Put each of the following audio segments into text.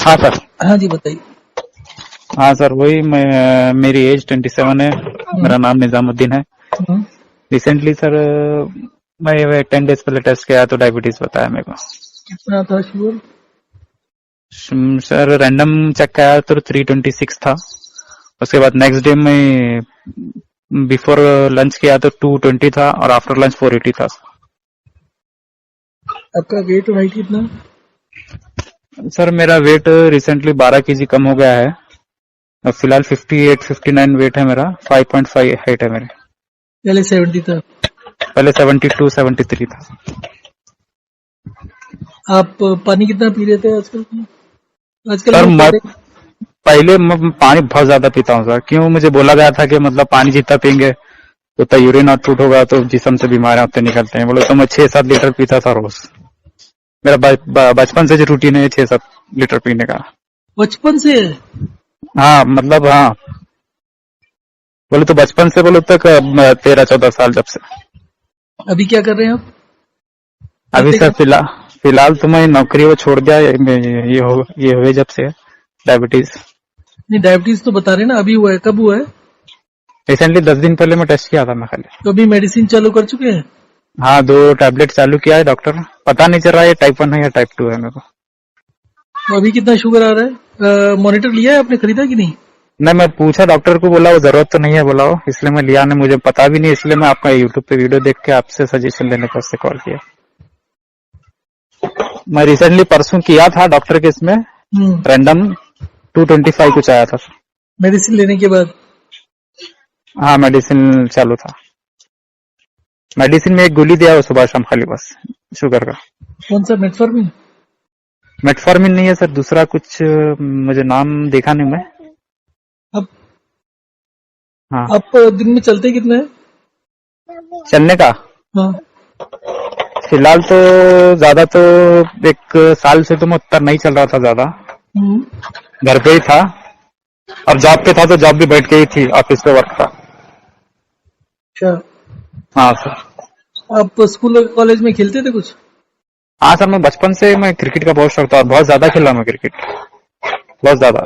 हाँ सर। हाँ जी बताइए। हाँ सर, वही मेरी एज 27 है। मेरा नाम निजामुद्दीन है। हम्म, रिसेंटली सर मैं 10 डेज पहले टेस्ट किया तो डायबिटीज बताया मेरे को। कितना था शुगर? सर रैंडम चेक किया तो 326 था। उसके बाद नेक्स्ट डे में बिफोर लंच किया तो 220 था और आफ्टर लंच 480 था। आपका वेट और हाइट कितना? सर मेरा वेट रिसेंटली 12 केजी कम हो गया है। अब फिलहाल 58-59 वेट है मेरा। 5.5 हाइट है मेरे। पहले 70 था। पहले 72-73 था। आप पानी कितना पी रहे थे आजकल? आजकल सर नहीं मैं पहले? पहले मैं पानी बहुत ज्यादा पीता हूँ सर। क्यों, मुझे बोला गया था कि मतलब पानी जितना पियेंगे उतना यूरिन आउटपुट होगा तो जिस्म से बीमारियां उतने निकलते हैं। बोले तो मैं 6-7 लीटर पीता था रोज। मेरा बचपन से जो रूटीन है 6-7 लीटर पीने का। बचपन से? हाँ मतलब हाँ, बोले तो बचपन से बोले तक 13-14 साल जब से। अभी क्या कर रहे हैं आप? अभी करते सर क्या? फिलहाल तो मैं नौकरी वो छोड़ दिया। ये हुए जब से डायबिटीज। नहीं, डायबिटीज तो बता रहे हैं ना, अभी हुआ है, कब हुआ है? रिसेंटली 10 दिन पहले मैं टेस्ट किया था मैं खाली। तो अभी मेडिसिन चालू कर चुके हैं? हाँ 2 टैबलेट चालू किया है डॉक्टर। पता नहीं चल रहा है टाइप 1 है या टाइप 2 है मेरे को। तो अभी कितना शुगर आ रहा है? मॉनिटर लिया है आपने, खरीदा कि नहीं? नहीं, मैं पूछा डॉक्टर को, बोला वो जरूरत तो नहीं है बोला वो, इसलिए मैं लिया नहीं। मुझे पता भी नहीं, इसलिए मैं आपका यूट्यूब पे वीडियो देख के आपसे सजेशन लेने को उससे कॉल किया। मैं रिसेंटली परसों किया था डॉक्टर के इसमें रैंडम 225 कुछ आया था। मेडिसिन लेने के बाद? हाँ मेडिसिन चालू था। मेडिसिन में एक गोली दिया वो सुबह शाम खाली बस, शुगर का। कौन सा, मेटफॉर्मिन? मेटफॉर्मिन नहीं है सर, दूसरा कुछ मुझे नाम देखा नहीं मैं। अब हाँ आप दिन में चलते कितना है? चलने का हाँ। फिलहाल तो ज्यादा तो 1 साल से तो मैं उतना नहीं चल रहा था ज्यादा। हम्म, घर पे ही था और जॉब पे था तो जॉब भी बैठ के ही थी, ऑफिस पे वर्क था। अच्छा। हाँ सर। आप स्कूल कॉलेज में खेलते थे कुछ? हाँ सर, मैं बचपन से मैं क्रिकेट का बहुत शौक था और बहुत ज्यादा खेला मैं क्रिकेट, बहुत ज्यादा।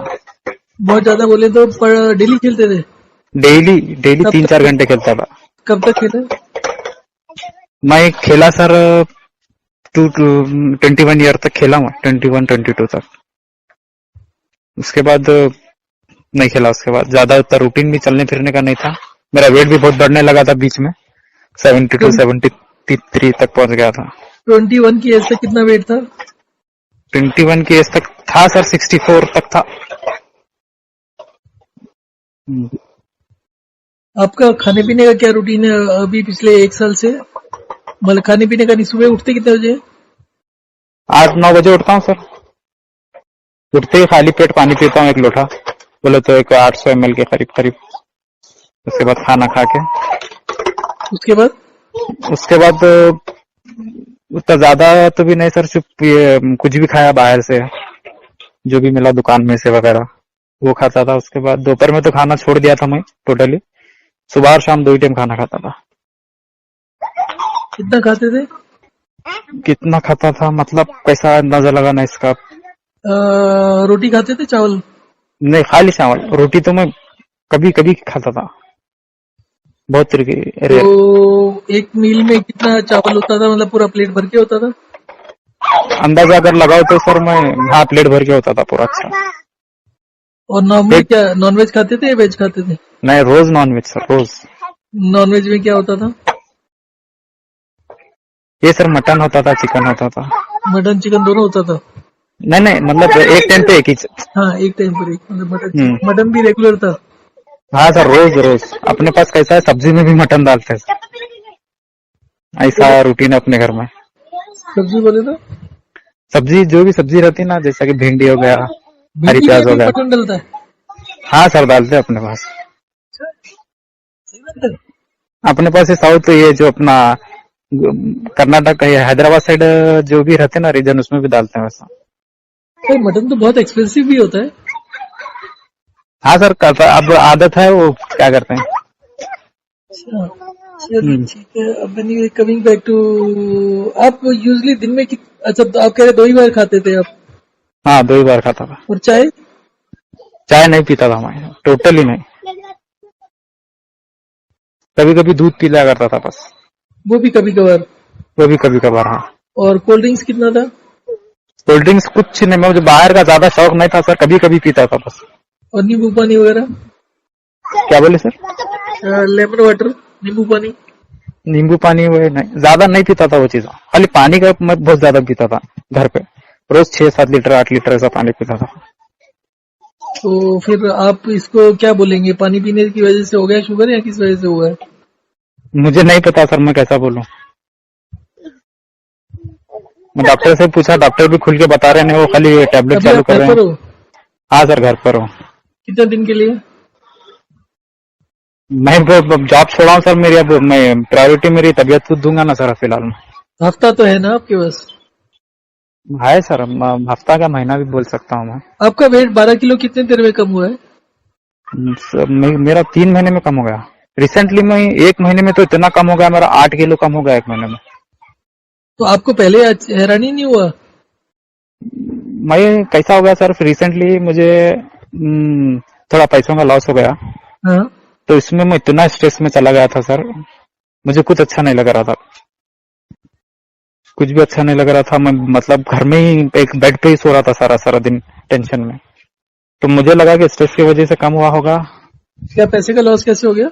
बहुत ज्यादा बोले तो डेली खेलते थे? डेली डेली कब 3-4 तक? घंटे खेलता था। कब तक खेले? मैं खेला सर 21 ईयर तक खेला मैं, 21-22 तक। उसके बाद नहीं खेला। उसके बाद ज्यादा उतना रूटीन भी चलने फिरने का नहीं था। मेरा वेट भी बहुत बढ़ने लगा था बीच में, 72-73 तक पहुंच गया था। 21 की एज तक कितना वेट था? 21 की एज तक था सर 64 तक था। आपका खाने पीने का क्या रूटीन है अभी पिछले 1 साल से? मतलब खाने पीने का नहीं, सुबह उठते कितने बजे? 8-9 बजे उठता हूँ सर। उठते ही खाली पेट पानी पीता हूँ 1 लोटा, बोले तो एक 800 ml के करीब करीब। उसके बाद खाना खा के, उसके बाद? उसके बाद उतना ज्यादा तो भी नहीं सर, सिर्फ ये कुछ भी खाया बाहर से, जो भी मिला दुकान में से वगैरह वो खाता था। उसके बाद दोपहर में तो खाना छोड़ दिया था मैं टोटली। सुबह और शाम 2 ही टाइम खाना खाता था। कितना खाते थे? कितना खाता था मतलब कैसा अंदाजा लगाना इसका? रोटी खाते थे, चावल? नहीं, खाली चावल। रोटी तो मैं कभी कभी खाता था, बहुत तो रेयर। एक मील में कितना चावल होता था, मतलब पूरा प्लेट भर के होता था? अंदाजा अगर लगाओ तो सर मैं, हाँ प्लेट भर के होता था पूरा। अच्छा और नॉर्मली प्लेट? क्या, नॉनवेज खाते थे या वेज खाते थे? नहीं, रोज नॉनवेज सर, रोज। नॉनवेज में क्या होता था? ये सर मटन होता था, चिकन होता था। मटन चिकन दोनों होता था? नहीं नहीं, मतलब एक टाइम पे एक ही। हाँ, एक टाइम पर एक, मतलब मटन हम्म, चिकन, मटन भी रेगुलर था? हाँ सर, रोज रोज। अपने पास कैसा है, सब्जी में भी मटन डालते हैं, ऐसा तो रूटीन है अपने घर में। सब्जी बोले तो? सब्जी जो भी सब्जी रहती है ना, जैसा कि भिंडी हो गया, हरी भिंडी में प्याज हो भी गया। मटन डलता है? हाँ सर, डालते हैं अपने पास। सही बात है। अपने पास ये साउथ, ये जो अपना कर्नाटक ये हैदराबाद साइड जो भी रहते हैं ना रीजन, उसमें भी डालते हैं वैसा। भाई मटन तो बहुत एक्सपेंसिव भी होता है। हाँ सर, अब आदत है, वो क्या करते हैं। अच्छा, चलिए ठीक है। अब कमिंग बैक टू, आप यूजली दिन में अच्छा, तो आप कह रहे 2 ही बार खाते थे आप? हाँ 2 ही बार खाता था। और चाय? चाय नहीं पीता था मैं, टोटली नहीं। कभी कभी दूध पी लिया करता था बस, वो भी कभी कभार। वो भी कभी कभार। हाँ, और कोल्ड ड्रिंक्स कितना था? कोल्ड ड्रिंक्स कुछ नहीं, मुझे बाहर का ज्यादा शौक नहीं था सर, कभी कभी पीता था बस। और नींबू पानी वगैरह? क्या बोले सर? लेमन वाटर, नींबू पानी? नींबू पानी वो नहीं, ज्यादा नहीं पीता था वो चीज, खाली पानी का मैं बहुत ज्यादा पीता था घर पे। रोज 6-7 लीटर 8 लीटर ऐसा पानी पीता था। तो फिर आप इसको क्या बोलेंगे, पानी पीने की वजह से हो गया शुगर या किस वजह से हुआ है? मुझे नहीं पता सर, मैं कैसा बोलूं। मैं डॉक्टर से पूछा, डॉक्टर भी खुल के बता रहे हैं, वो खाली टैबलेट अभी चालू आप कर घर रहे पर हैं। हो? हाँ सर, घर पर हूँ। कितने दिन के लिए? मैं जॉब छोड़ा हूँ सर, मेरी अब मैं प्रायोरिटी मेरी तबीयत को दूंगा ना सर फिलहाल में। हफ्ता तो है ना आपके पास? है सर, हफ्ता का महीना भी बोल सकता हूँ मैं। आपका वेट 12 किलो कितने देर में कम हुआ है? मेरा 3 महीने में कम हो गया। रिसेंटली में 1 महीने में तो इतना कम हो गया, मेरा 8 किलो कम हो गया 1 महीने में। तो आपको पहले हैरानी नहीं हुआ? मैं कैसा हो गया सर, रिसेंटली मुझे थोड़ा पैसों का लॉस हो गया, हाँ। तो इसमें मैं इतना स्ट्रेस में चला गया था सर, मुझे कुछ अच्छा नहीं लग रहा था, कुछ भी अच्छा नहीं लग रहा था। मैं मतलब घर में ही एक बेड पे ही सो रहा था सारा सारा दिन टेंशन में। तो मुझे लगा कि स्ट्रेस की वजह से कम हुआ होगा। क्या पैसे का लॉस कैसे हो गया?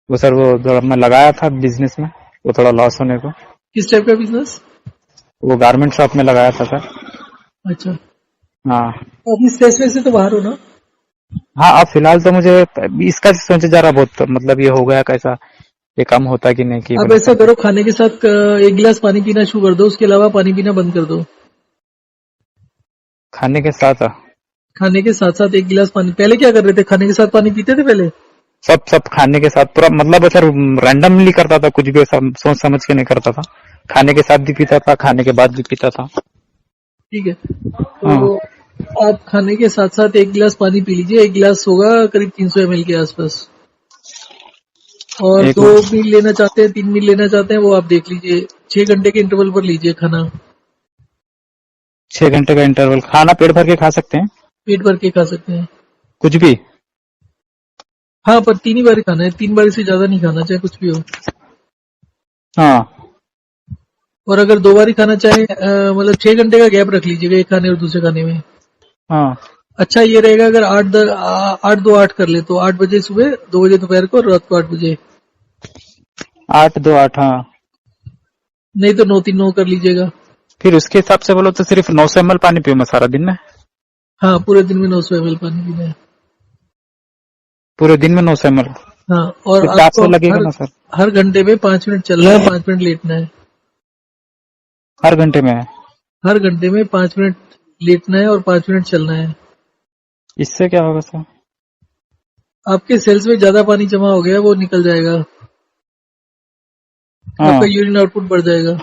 वो सर, वो थोड़ा मैं लगाया था बिजनेस में, वो थोड़ा लॉस होने को। किस टाइप का बिजनेस? वो गारमेंट शॉप में लगाया था सर। अच्छा। हाँ। तो अभी स्ट्रेस में से तो बाहर हो ना? हाँ, अब फिलहाल तो मुझे इसका सोचे जा रहा बहुत, मतलब ये हो गया कैसा, ये कम होता कि नहीं कि आप बोला ऐसा सर। करो, खाने के साथ 1 गिलास पानी पीना शुरू कर दो, उसके अलावा पानी पीना बंद कर दो। खाने के साथ खाने के साथ साथ 1 गिलास पानी। पहले क्या कर रहे थे, खाने के साथ पानी पीते थे पहले? सब सब खाने के साथ पूरा, मतलब सर रैंडमली करता था, कुछ भी ऐसा सोच समझ के नहीं करता था। खाने के साथ भी पीता था, खाने के बाद भी पीता था। ठीक है। हाँ, तो आप खाने के साथ साथ 1 गिलास पानी पी लीजिए। 1 गिलास होगा करीब 300 ml के आसपास। और एक 2 मील लेना चाहते हैं, 3 मील लेना चाहते हैं, वो आप देख लीजिए। 6 घंटे के इंटरवल पर लीजिए खाना। 6 घंटे का इंटरवल, खाना पेट भर के खा सकते हैं? पेट भर के खा सकते हैं। कुछ भी? हाँ, पर 3 ही बार खाना है, 3 बार से ज्यादा नहीं खाना, चाहे कुछ भी हो। हाँ। और अगर 2 बार ही खाना चाहे, मतलब 6 घंटे का गैप रख लीजिएगा एक खाने और दूसरे खाने में। हाँ। अच्छा ये रहेगा अगर 8-2-8 कर ले, तो 8 बजे सुबह, 2 बजे दोपहर को, और रात को 8 बजे। 8-2-8, हाँ। नहीं तो 9-3-9 कर लीजिएगा। फिर उसके हिसाब से बोलो तो सिर्फ 900 ml पानी पियो मैं सारा दिन में? हाँ, पूरे दिन में 900 ml पानी पीना है। पूरे दिन में 900 ml? हाँ, और फिर आपको 400 लगेगा हर ना सर? हर घंटे में 5 मिनट चलना है, 5 मिनट लेटना है। हर घंटे में? हर घंटे में 5 मिनट लेटना है और 5 मिनट चलना है। इससे क्या होगा सर? आपके सेल्स में ज्यादा पानी जमा हो गया, वो निकल जाएगा। हाँ। आपका यूरिन आउटपुट बढ़ जाएगा।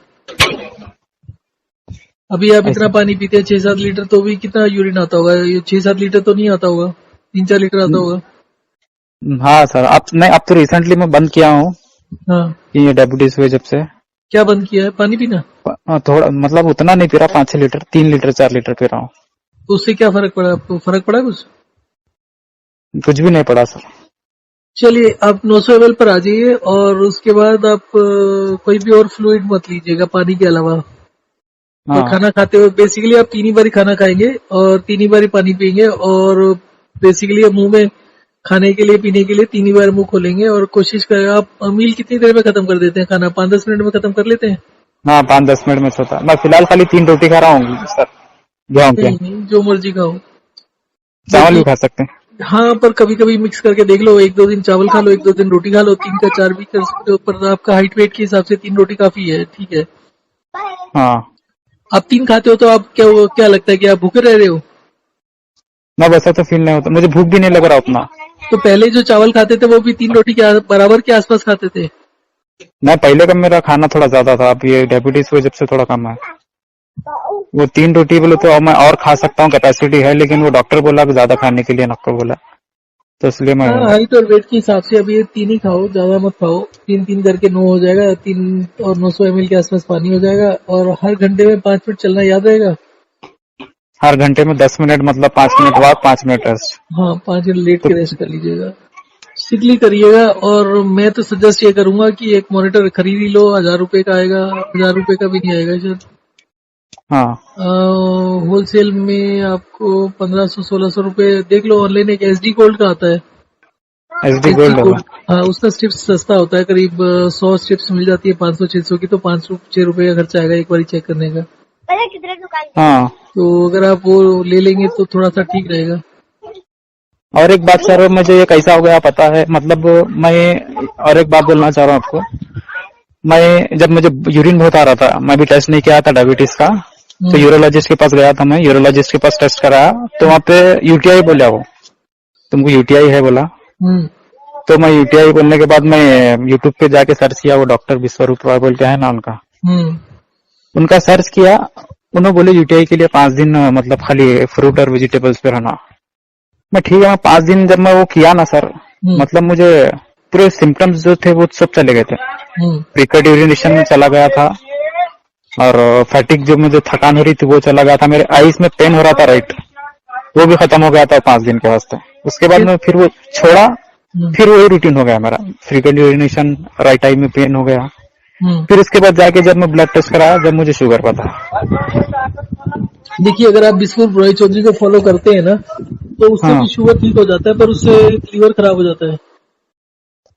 अभी आप इतना ऐसा? पानी पीते हैं 6-7 लीटर, तो भी कितना यूरिन आता होगा? ये 6-7 लीटर तो नहीं आता होगा, 3-4 लीटर आता होगा। हाँ सर, अब नहीं, अब तो रिसेंटली मैं बंद किया हूँ हाँ। कि ये डायबिटीज हुए जब से। क्या बंद किया है? पानी पीना? थोड़ा मतलब उतना नहीं पी रहा, 5-6 लीटर, 3 लीटर 4 लीटर पी रहा हूँ। तो उससे क्या फर्क पड़ा आपको? फर्क पड़ा कुछ? कुछ भी नहीं पड़ा सर। चलिए, आप 900 ml पर आ जाइए, और उसके बाद आप कोई भी और फ्लूइड मत लीजिएगा पानी के अलावा। और हाँ। खाना खाते हुए बेसिकली आप 3 ही बारी खाना खाएंगे और 3 ही बारी पानी पिएंगे, और बेसिकली आप मुंह में खाने के लिए, पीने के लिए 3 ही बार मुंह खोलेंगे। और कोशिश करें, आप मील कितनी देर में खत्म कर देते हैं? खाना 5-10 मिनट में खत्म कर लेते हैं? हाँ, 5-10 मिनट में सोता, मैं फिलहाल खाली 3 रोटी खा रहा हूँ सर, गेहूं के। नहीं नहीं, जो मर्जी खाओ। चावल भी बल्कि खा सकते हैं? हाँ, पर कभी कभी मिक्स करके देख लो, 1-2 दिन चावल खा लो, 1-2 दिन रोटी खा लो, 3 का 4 भी कर सकते हो। पर आपका हाइट वेट के हिसाब से 3 रोटी काफी है, ठीक है। हाँ। आप 3 खाते हो तो आप क्या लगता है कि आप भूखे रह रहे हो? मैं वैसा तो फील नहीं होता, मुझे भूख भी नहीं लग रहा उतना। तो पहले जो चावल खाते थे वो भी 3 रोटी के बराबर के आसपास खाते थे? मैं पहले का मेरा खाना थोड़ा ज्यादा था, अब ये डायबिटीज हुए जब से थोड़ा कम है। वो 3 रोटी बोले तो मैं और खा सकता हूँ, कैपेसिटी है, लेकिन वो डॉक्टर बोला कि ज्यादा खाने के लिए डॉक्टर बोला, तो इसलिए मैं। हाँ, हाइट और वेट के हिसाब से अभी ये 3 ही खाओ, ज्यादा मत खाओ। 3-3 करके 9 हो जाएगा, 3 और 900 ml के आसपास पानी हो जाएगा, और हर घंटे में 5 मिनट चलना याद रहेगा। हर घंटे में 10 मिनट, मतलब 5 मिनट वॉक, 5 मिनट रेस्ट। हाँ, 5 मिनट लेट तो के रेस्ट कर लीजिएगा, सिकली करिएगा। और मैं तो सजेस्ट ये करूंगा कि एक मॉनिटर खरीद ही लो, 1000 रुपए का आएगा, 1000 रुपए का भी नहीं आएगा शायद। हाँ, होलसेल में आपको 1500-1600 रुपए, देख लो ऑनलाइन। एक एसडी गोल्ड का आता है, एचडी एसडी गोल्ड होगा। गोल्ड। हाँ, उसका स्ट्रिप्स सस्ता होता है, करीब 100 स्ट्रिप्स मिल जाती है 500-600 की, तो 5-6 रुपए का खर्चा आएगा एक बार चेक करने का। हाँ, तो अगर आप वो ले लेंगे तो थोड़ा सा ठीक रहेगा। और एक बात सर, मुझे ये कैसा हो गया पता है, मतलब मैं और एक बात बोलना चाह रहा हूँ आपको। मैं जब मुझे यूरिन बहुत आ रहा था, मैं भी टेस्ट नहीं किया था डायबिटीज का, तो हम्म यूरोलॉजिस्ट के पास गया था मैं, यूरोलॉजिस्ट के पास टेस्ट कराया, तो वहाँ पे यूटीआई बोला, वो तुमको यूटीआई है बोला। हम्म तो मैं यूटीआई बोलने के बाद मैं यूट्यूब पे जाके सर्च किया, वो डॉक्टर विश्वरूप रॉय बोल के है ना उनका, हम्म उनका सर्च किया। उन्होंने बोले यूटीआई के लिए 5 दिन मतलब खाली फ्रूट और वेजिटेबल्स पे रहना। मैं ठीक है, मैं 5 दिन जब मैं वो किया ना सर, हम्म मतलब मुझे पूरे सिम्टम्स जो थे वो सब चले गए थे। हम्म फ्रीक्वेंट यूरिनेशन में चला गया था, और फैटिक जो मुझे थकान हो रही थी वो चला गया था, मेरे आईज में पेन हो रहा था राइट, वो भी खत्म हो गया था 5 दिन के वास्ते। उसके बाद फिर में फिर वो छोड़ा, हम्म फिर वही रूटीन हो गया मेरा, फ्रीक्वेंट यूरिनेशन, राइट आई में पेन हो गया। हम्म फिर उसके बाद जाके जब मैं ब्लड टेस्ट कराया, जब मुझे शुगर पता। देखिए, अगर आप विश्वरूप रॉय चौधरी को फॉलो करते हैं ना, तो उससे हाँ, भी शुगर ठीक हो जाता है, पर उससे लीवर खराब हो जाता है।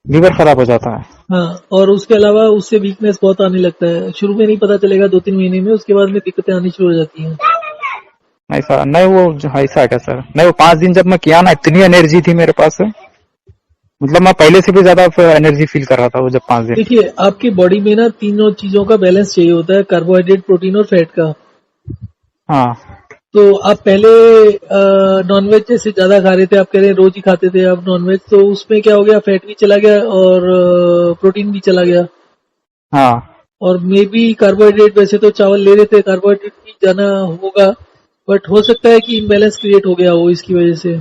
लीवर खराब हो जाता है। हाँ, और उसके अलावा उससे वीकनेस बहुत आने लगता है। शुरू में नहीं पता चलेगा, 2-3 महीने में, उसके बाद में दिक्कतें आनी शुरू हो जाती हैं। ऐसा नहीं, वो ऐसा है क्या सर? नहीं, वो 5 दिन जब मैं किया ना, इतनी एनर्जी थी मेरे पास, मतलब मैं पहले से भी ज्यादा एनर्जी फील कर रहा था वो जब 5 दिन। देखिए, आपकी बॉडी में ना तीनों चीजों का बैलेंस चाहिए होता है, कार्बोहाइड्रेट, प्रोटीन और फैट का। हाँ, तो आप पहले नॉनवेज जैसे ज्यादा खा रहे थे, आप कह रहे हैं रोज ही खाते थे आप नॉनवेज, तो उसमें क्या हो गया, फैट भी चला गया और प्रोटीन भी चला गया। हाँ, और मे बी कार्बोहाइड्रेट, वैसे तो चावल ले रहे थे, कार्बोहाइड्रेट भी जाना होगा, बट हो सकता है कि इम्बैलेंस क्रिएट हो गया हो इसकी वजह से।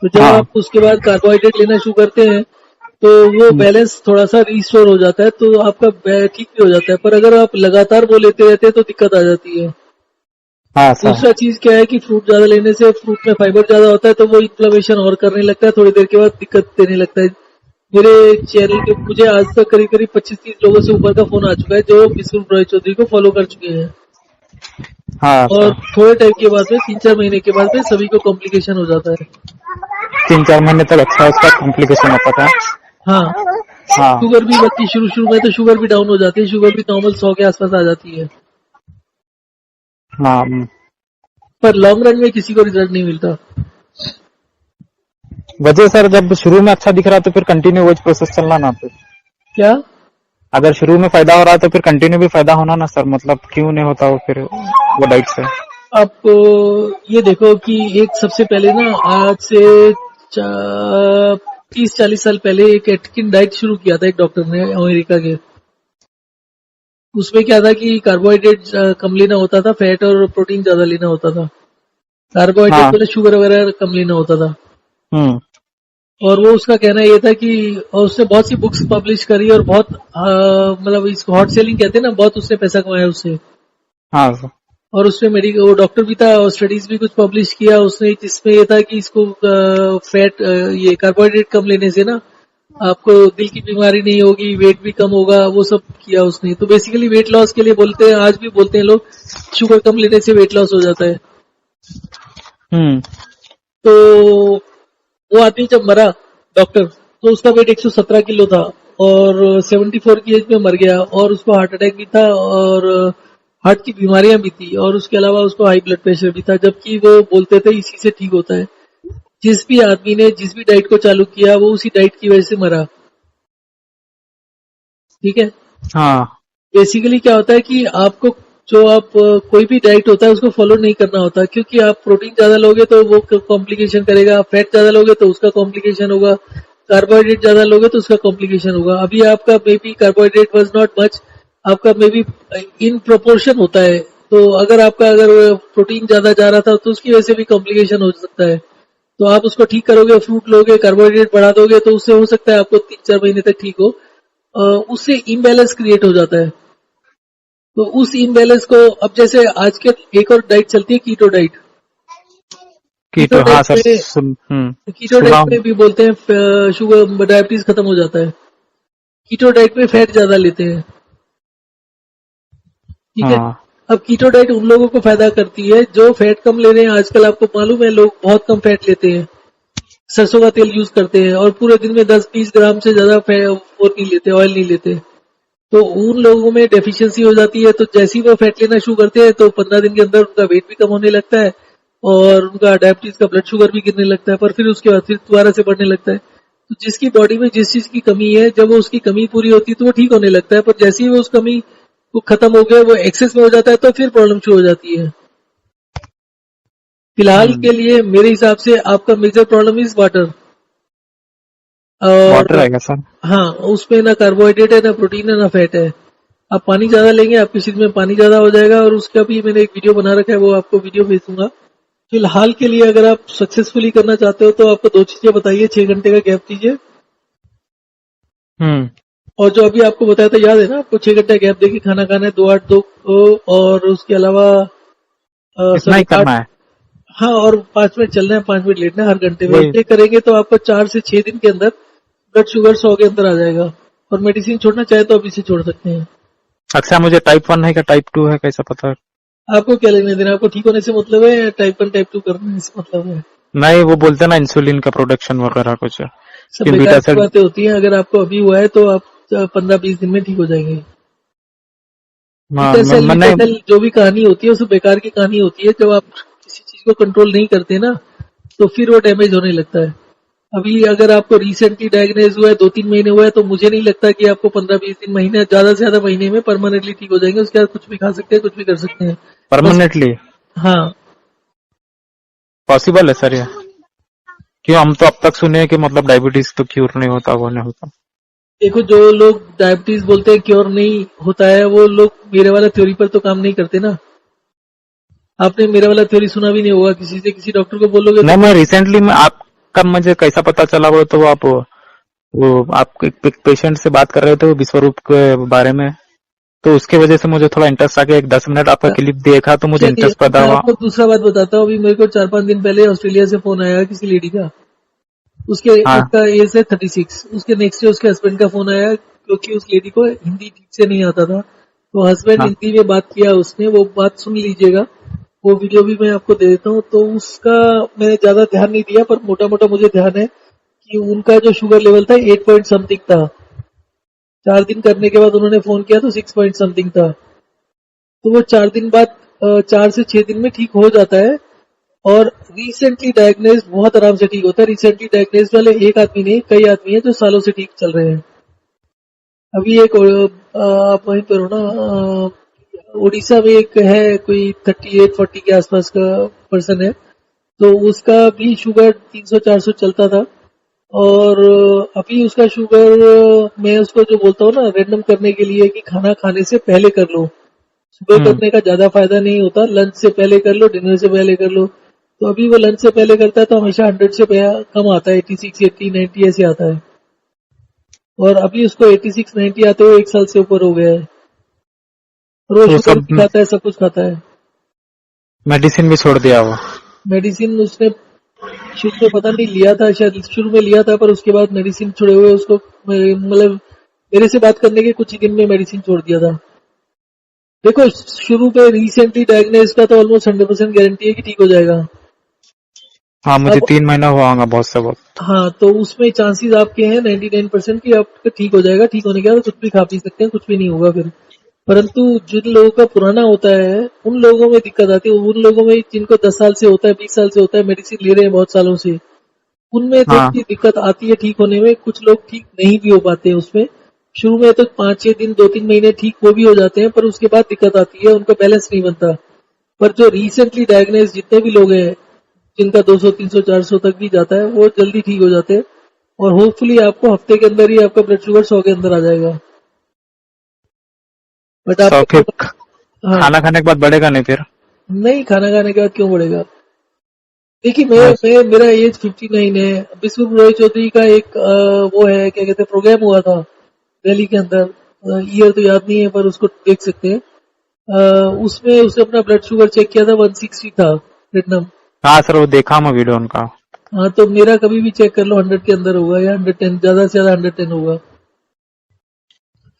तो जब हाँ, आप उसके बाद कार्बोहाइड्रेट लेना शुरू करते हैं, तो वो बैलेंस थोड़ा सा रिस्टोर हो जाता है, तो आपका ठीक भी हो जाता है। पर अगर आप लगातार वो लेते रहते हैं तो दिक्कत आ जाती है। हाँ सर। दूसरा चीज क्या है कि फ्रूट ज्यादा लेने से, फ्रूट में फाइबर ज्यादा होता है, तो वो इन्फ्लेमेशन और करने लगता है, थोड़ी देर के बाद दिक्कत देने लगता है। मेरे चैनल के मुझे आज तक करीब करीब 25-30 लोगों से ऊपर का फोन आ चुका है जो विष्णु रॉय चौधरी को फॉलो कर चुके हैं। हाँ और सर, थोड़े टाइम के बाद में, 3-4 महीने के बाद में, सभी को कॉम्प्लिकेशन हो जाता है। 3-4 महीने तक अच्छा उसका कॉम्प्लिकेशन होता था। हाँ, हाँ, शुगर भी बल्कि शुरू शुरू में तो शुगर भी डाउन हो जाती है, शुगर भी नॉर्मल 100 के आसपास आ जाती है। हाँ, पर लॉन्ग रन में किसी को रिजल्ट नहीं मिलता। वजह सर, जब शुरू में अच्छा दिख रहा तो फिर कंटिन्यू वही प्रोसेस चलना ना, फिर क्या? अगर शुरू में फायदा हो रहा है तो फिर कंटिन्यू भी फायदा होना ना सर, मतलब क्यों नहीं होता वो फिर वो डाइट से। आप ये देखो कि एक सबसे पहले ना, आज से 30-40 साल पहले एक एटकिन डाइट शुरू किया था एक डॉक्टर ने, अमेरिका के। उसमें क्या था कि कार्बोहाइड्रेट कम लेना होता था, फैट और प्रोटीन ज्यादा लेना होता था। कार्बोहाइड्रेट हाँ, मतलब शुगर वगैरह कम लेना होता था। हम्म, और वो उसका कहना ये था कि, और उसने बहुत सी बुक्स पब्लिश करी और बहुत मतलब इसको हॉट सेलिंग कहते हैं ना, बहुत उसने पैसा कमाया उससे। हाँ सर, और उसमें मेडिकल, वो डॉक्टर भी था और स्टडीज भी कुछ पब्लिश किया उसने, जिसमें ये था कि इसको फैट, ये कार्बोहाइड्रेट कम लेने से ना आपको दिल की बीमारी नहीं होगी, वेट भी कम होगा, वो सब किया उसने। तो बेसिकली वेट लॉस के लिए बोलते हैं, आज भी बोलते हैं लोग, शुगर कम लेने से वेट लॉस हो जाता है। हम्म, तो वो आदमी जब मरा, डॉक्टर, तो उसका वेट 117 किलो था और 74 की एज में मर गया, और उसको हार्ट अटैक भी था और हार्ट की बीमारियां भी थी, और उसके अलावा उसको हाई ब्लड प्रेशर भी था, जबकि वो बोलते थे इसी से ठीक होता है। जिस भी आदमी ने जिस भी डाइट को चालू किया, वो उसी डाइट की वजह से मरा। ठीक है। हाँ, बेसिकली क्या होता है कि आपको, जो आप कोई भी डाइट होता है उसको फॉलो नहीं करना होता, क्योंकि आप प्रोटीन ज्यादा लोगे तो वो कॉम्प्लिकेशन करेगा, फैट ज्यादा लोगे तो उसका कॉम्प्लिकेशन होगा, कार्बोहाइड्रेट ज्यादा लोगे तो उसका कॉम्प्लिकेशन होगा। अभी आपका may be carbohydrate was not much, आपका मे बी इन प्रोपोर्शन होता है। तो अगर आपका, अगर प्रोटीन ज्यादा जा रहा था तो उसकी वजह से भी कॉम्प्लिकेशन हो सकता है। तो आप उसको ठीक करोगे, फ्रूट लोगे, कार्बोहाइड्रेट बढ़ा दोगे, तो उससे हो सकता है आपको 3-4 महीने तक ठीक हो। उससे इम्बैलेंस क्रिएट हो जाता है। तो उस इम्बैलेंस को, अब जैसे आज के एक और डाइट चलती है कीटो डाइट। कीटो हाँ डाइट सर में कीटो सुना डाइट हूँ। में भी बोलते हैं शुगर डायबिटीज खत्म हो जाता है। कीटो डाइट में फैट ज्यादा लेते हैं, ठीक है। हाँ अब कीटो डाइट उन लोगों को फायदा करती है जो फैट कम ले रहे हैं। आजकल आपको मालूम है लोग बहुत कम फैट लेते हैं, सरसों का तेल यूज करते हैं और पूरे दिन में 10-20 ग्राम से ज्यादा वो नहीं लेते, ऑयल नहीं लेते। तो उन लोगों में डेफिशिएंसी हो जाती है। तो जैसे ही वो फैट लेना शुरू करते हैं तो 15 दिन के अंदर उनका वेट भी कम होने लगता है और उनका डायबिटीज का ब्लड शुगर भी गिरने लगता है, पर फिर उसके बाद फिर दोबारा से बढ़ने लगता है। तो जिसकी बॉडी में जिस चीज की कमी है, जब वो उसकी कमी पूरी होती है तो वो ठीक होने लगता है, पर जैसे ही वो उस कमी वो खत्म हो गया, वो एक्सेस में हो जाता है तो फिर प्रॉब्लम शुरू हो जाती है। फिलहाल हम्म के लिए मेरे हिसाब से आपका major problem is water. Water और है क्या सर? हाँ, उसमें ना कार्बोहाइड्रेट है, ना प्रोटीन है, ना फैट है। आप पानी ज्यादा लेंगे, आपके शरीर में पानी ज्यादा हो जाएगा और उसका भी मैंने एक वीडियो बना रखा है, वो आपको वीडियो भेज दूंगा। फिलहाल के लिए अगर आप सक्सेसफुली करना चाहते हो तो आपको दो चीजें बताइए। 6 घंटे का गैप दीजिए, हम्म और जो अभी आपको बताया था याद है ना, आपको 6 घंटे गैप देके खाना खाना है, 2-8-2 और उसके अलावा इतना ही सॉरी आठ। करना है? हाँ, और 5 मिनट चलना है, 5 मिनट लेटना है हर घंटे में। वही। ये करेंगे तो आपको 4 से 6 दिन के अंदर ब्लड शुगर 100 के अंदर आ जाएगा। और मेडिसिन छोड़ना चाहे तो अभी से छोड़ सकते हैं। अच्छा मुझे टाइप 1 है क्या टाइप 2 है, कैसा पता है? आपको क्या लेने देना, आपको ठीक होने से मतलब है या टाइप 1 टाइप 2 करने से मतलब है? नहीं वो बोलते हैं ना इंसुलिन का प्रोडक्शन वगैरह कुछ है। सब कि बेकार बीटा की सेल। बातें होती हैं। अगर आपको अभी हुआ है तो आप 15-20 दिन में ठीक हो जाएंगे। हाँ बीटा सेल मैंने। वीटा सेल जो भी कहानी होती है वो सब बेकार की कहानी होती है। जब आप किसी चीज को कंट्रोल नहीं करते ना तो फिर वो डैमेज होने लगता है। अभी अगर आपको रिसेंटली डायग्नोज हुआ है, 2-3 महीने हुआ है, तो मुझे नहीं लगता कि आपको 15-20 दिन, महीने, ज्यादा से ज्यादा महीने में परमानेंटली ठीक हो जाएंगे। उसके बाद कुछ भी खा सकते हैं, कुछ भी कर सकते हैं। बस परमानेंटली हाँ, पॉसिबल है सर ये? क्यों हम तो अब तक सुने हैं कि मतलब डायबिटीज तो क्यूर नहीं होता, वो नहीं होता। देखो जो लोग डायबिटीज बोलते हैं क्योर नहीं होता है, वो लोग मेरे वाला थ्योरी पर तो काम नहीं करते ना। आपने मेरा वाला थ्योरी सुना भी नहीं होगा, किसी से किसी डॉक्टर को बोलोगे तो नहीं मैं रिसेंटली में आपका मुझे कैसा पता चला, वो आप एक पेशेंट से बात कर रहे थे विश्वरूप के बारे में, तो उसके वजह से मुझे थोड़ा इंटरेस्ट आ गया। एक 10 मिनट आपका क्लिप देखा तो मुझे चलिए इंटरेस्ट पैदा मैं हुआ। आपको दूसरा बात बताता हूँ। अभी मेरे को 4-5 दिन पहले ऑस्ट्रेलिया से फोन आया किसी लेडी का। उसके हाँ उसका एज है 36। उसके नेक्स्ट डे उसके हस्बैंड का फोन आया, क्योंकि उस लेडी को हिंदी ठीक से नहीं आता था। तो हस्बैंड हाँ हिंदी में बात किया उसने, वो बात सुन लीजिएगा, वो वीडियो भी मैं आपको दे देता हूँ। तो उसका मैंने ज्यादा ध्यान नहीं दिया, पर मोटा मोटा मुझे ध्यान है कि उनका जो शुगर लेवल था 8 पॉइंट समथिंग था। 4 दिन करने के बाद उन्होंने फोन किया तो 6 पॉइंट समथिंग था। तो वो 4 दिन बाद 4 से 6 दिन में ठीक हो जाता है। और रिसेंटली डायग्नोज बहुत आराम से ठीक होता है। रिसेंटली डायग्नोज वाले एक आदमी नहीं, कई आदमी है जो सालों से ठीक चल रहे हैं। अभी एक आप वहीं पर हो ना, उड़ीसा में एक है कोई 38-40 के आसपास का पर्सन है। तो उसका भी शुगर 300-400 चलता था। और अभी उसका शुगर, मैं उसको जो बोलता हूँ ना रैंडम करने के लिए कि खाना खाने से पहले कर लो। सुबह हम्म करने का ज्यादा फायदा नहीं होता, लंच से पहले कर लो, डिनर से पहले कर लो। तो अभी वो लंच से पहले करता है तो हमेशा 100 से कम आता है, 86, 80, 90 ऐसे आता है। और अभी उसको 86-90 आते हुए 1 साल से ऊपर हो गया है। और वो तो शुगर सब भी खाता है, सब कुछ खाता है। मेडिसिन भी छोड़ दिया वो? मेडिसिन उसने शुरू में पता नहीं लिया था, शायद शुरू में लिया था, पर उसके बाद मेडिसिन छोड़े हुए उसको मतलब मेरे से बात करने के कुछ ही दिन में मेडिसिन छोड़ दिया था। देखो शुरू पे रिसेंटली डायग्नोज का तो ऑलमोस्ट 100% गारंटी है कि ठीक हो जाएगा। हाँ मुझे अब 3 महीना हुआ होगा बहुत से बहुत। हाँ, तो उसमें चांसेस आपके हैं 99% कि आपका ठीक हो जाएगा। ठीक होने के बाद कुछ भी खा पी सकते हैं, कुछ भी नहीं होगा फिर। परंतु जिन लोगों का पुराना होता है उन लोगों में दिक्कत आती है। उन लोगों में जिनको 10 साल से होता है, 20 साल से होता है, मेडिसिन ले रहे हैं बहुत सालों से, उनमें थोड़ी हाँ सी दिक्कत आती है ठीक होने में। कुछ लोग ठीक नहीं भी हो पाते हैं उसमें। शुरू में तो 5-6 दिन, 2-3 महीने ठीक वो भी हो जाते हैं, पर उसके बाद दिक्कत आती है, उनका बैलेंस नहीं बनता। पर जो रिसेंटली डायग्नोज जितने भी लोग हैं, जिनका 200, 300, 400 तक भी जाता है, वो जल्दी ठीक हो जाते हैं। और होपफुली आपको हफ्ते के अंदर ही आपका ब्लड शुगर 100 के अंदर आ जाएगा। बट सौ आपको फिर तो, हाँ, खाना खाने के बाद बढ़ेगा नहीं फिर? नहीं, खाना खाने के बाद क्यों बढ़ेगा? देखिए हाँ मैं मेरा एज 59 है। विश्व रॉय चौधरी का एक वो है, क्या कहते हैं, प्रोग्राम हुआ था दिल्ली के अंदर। ईयर तो याद नहीं है पर उसको देख सकते हैं। उसमें उसने अपना ब्लड शुगर चेक किया था, 160 था प्लेटिनम। हाँ सर, वो देखा मैं वीडियो उनका। हाँ, तो मेरा कभी भी चेक कर लो 100 के अंदर होगा या 110, ज्यादा से ज्यादा 110 होगा।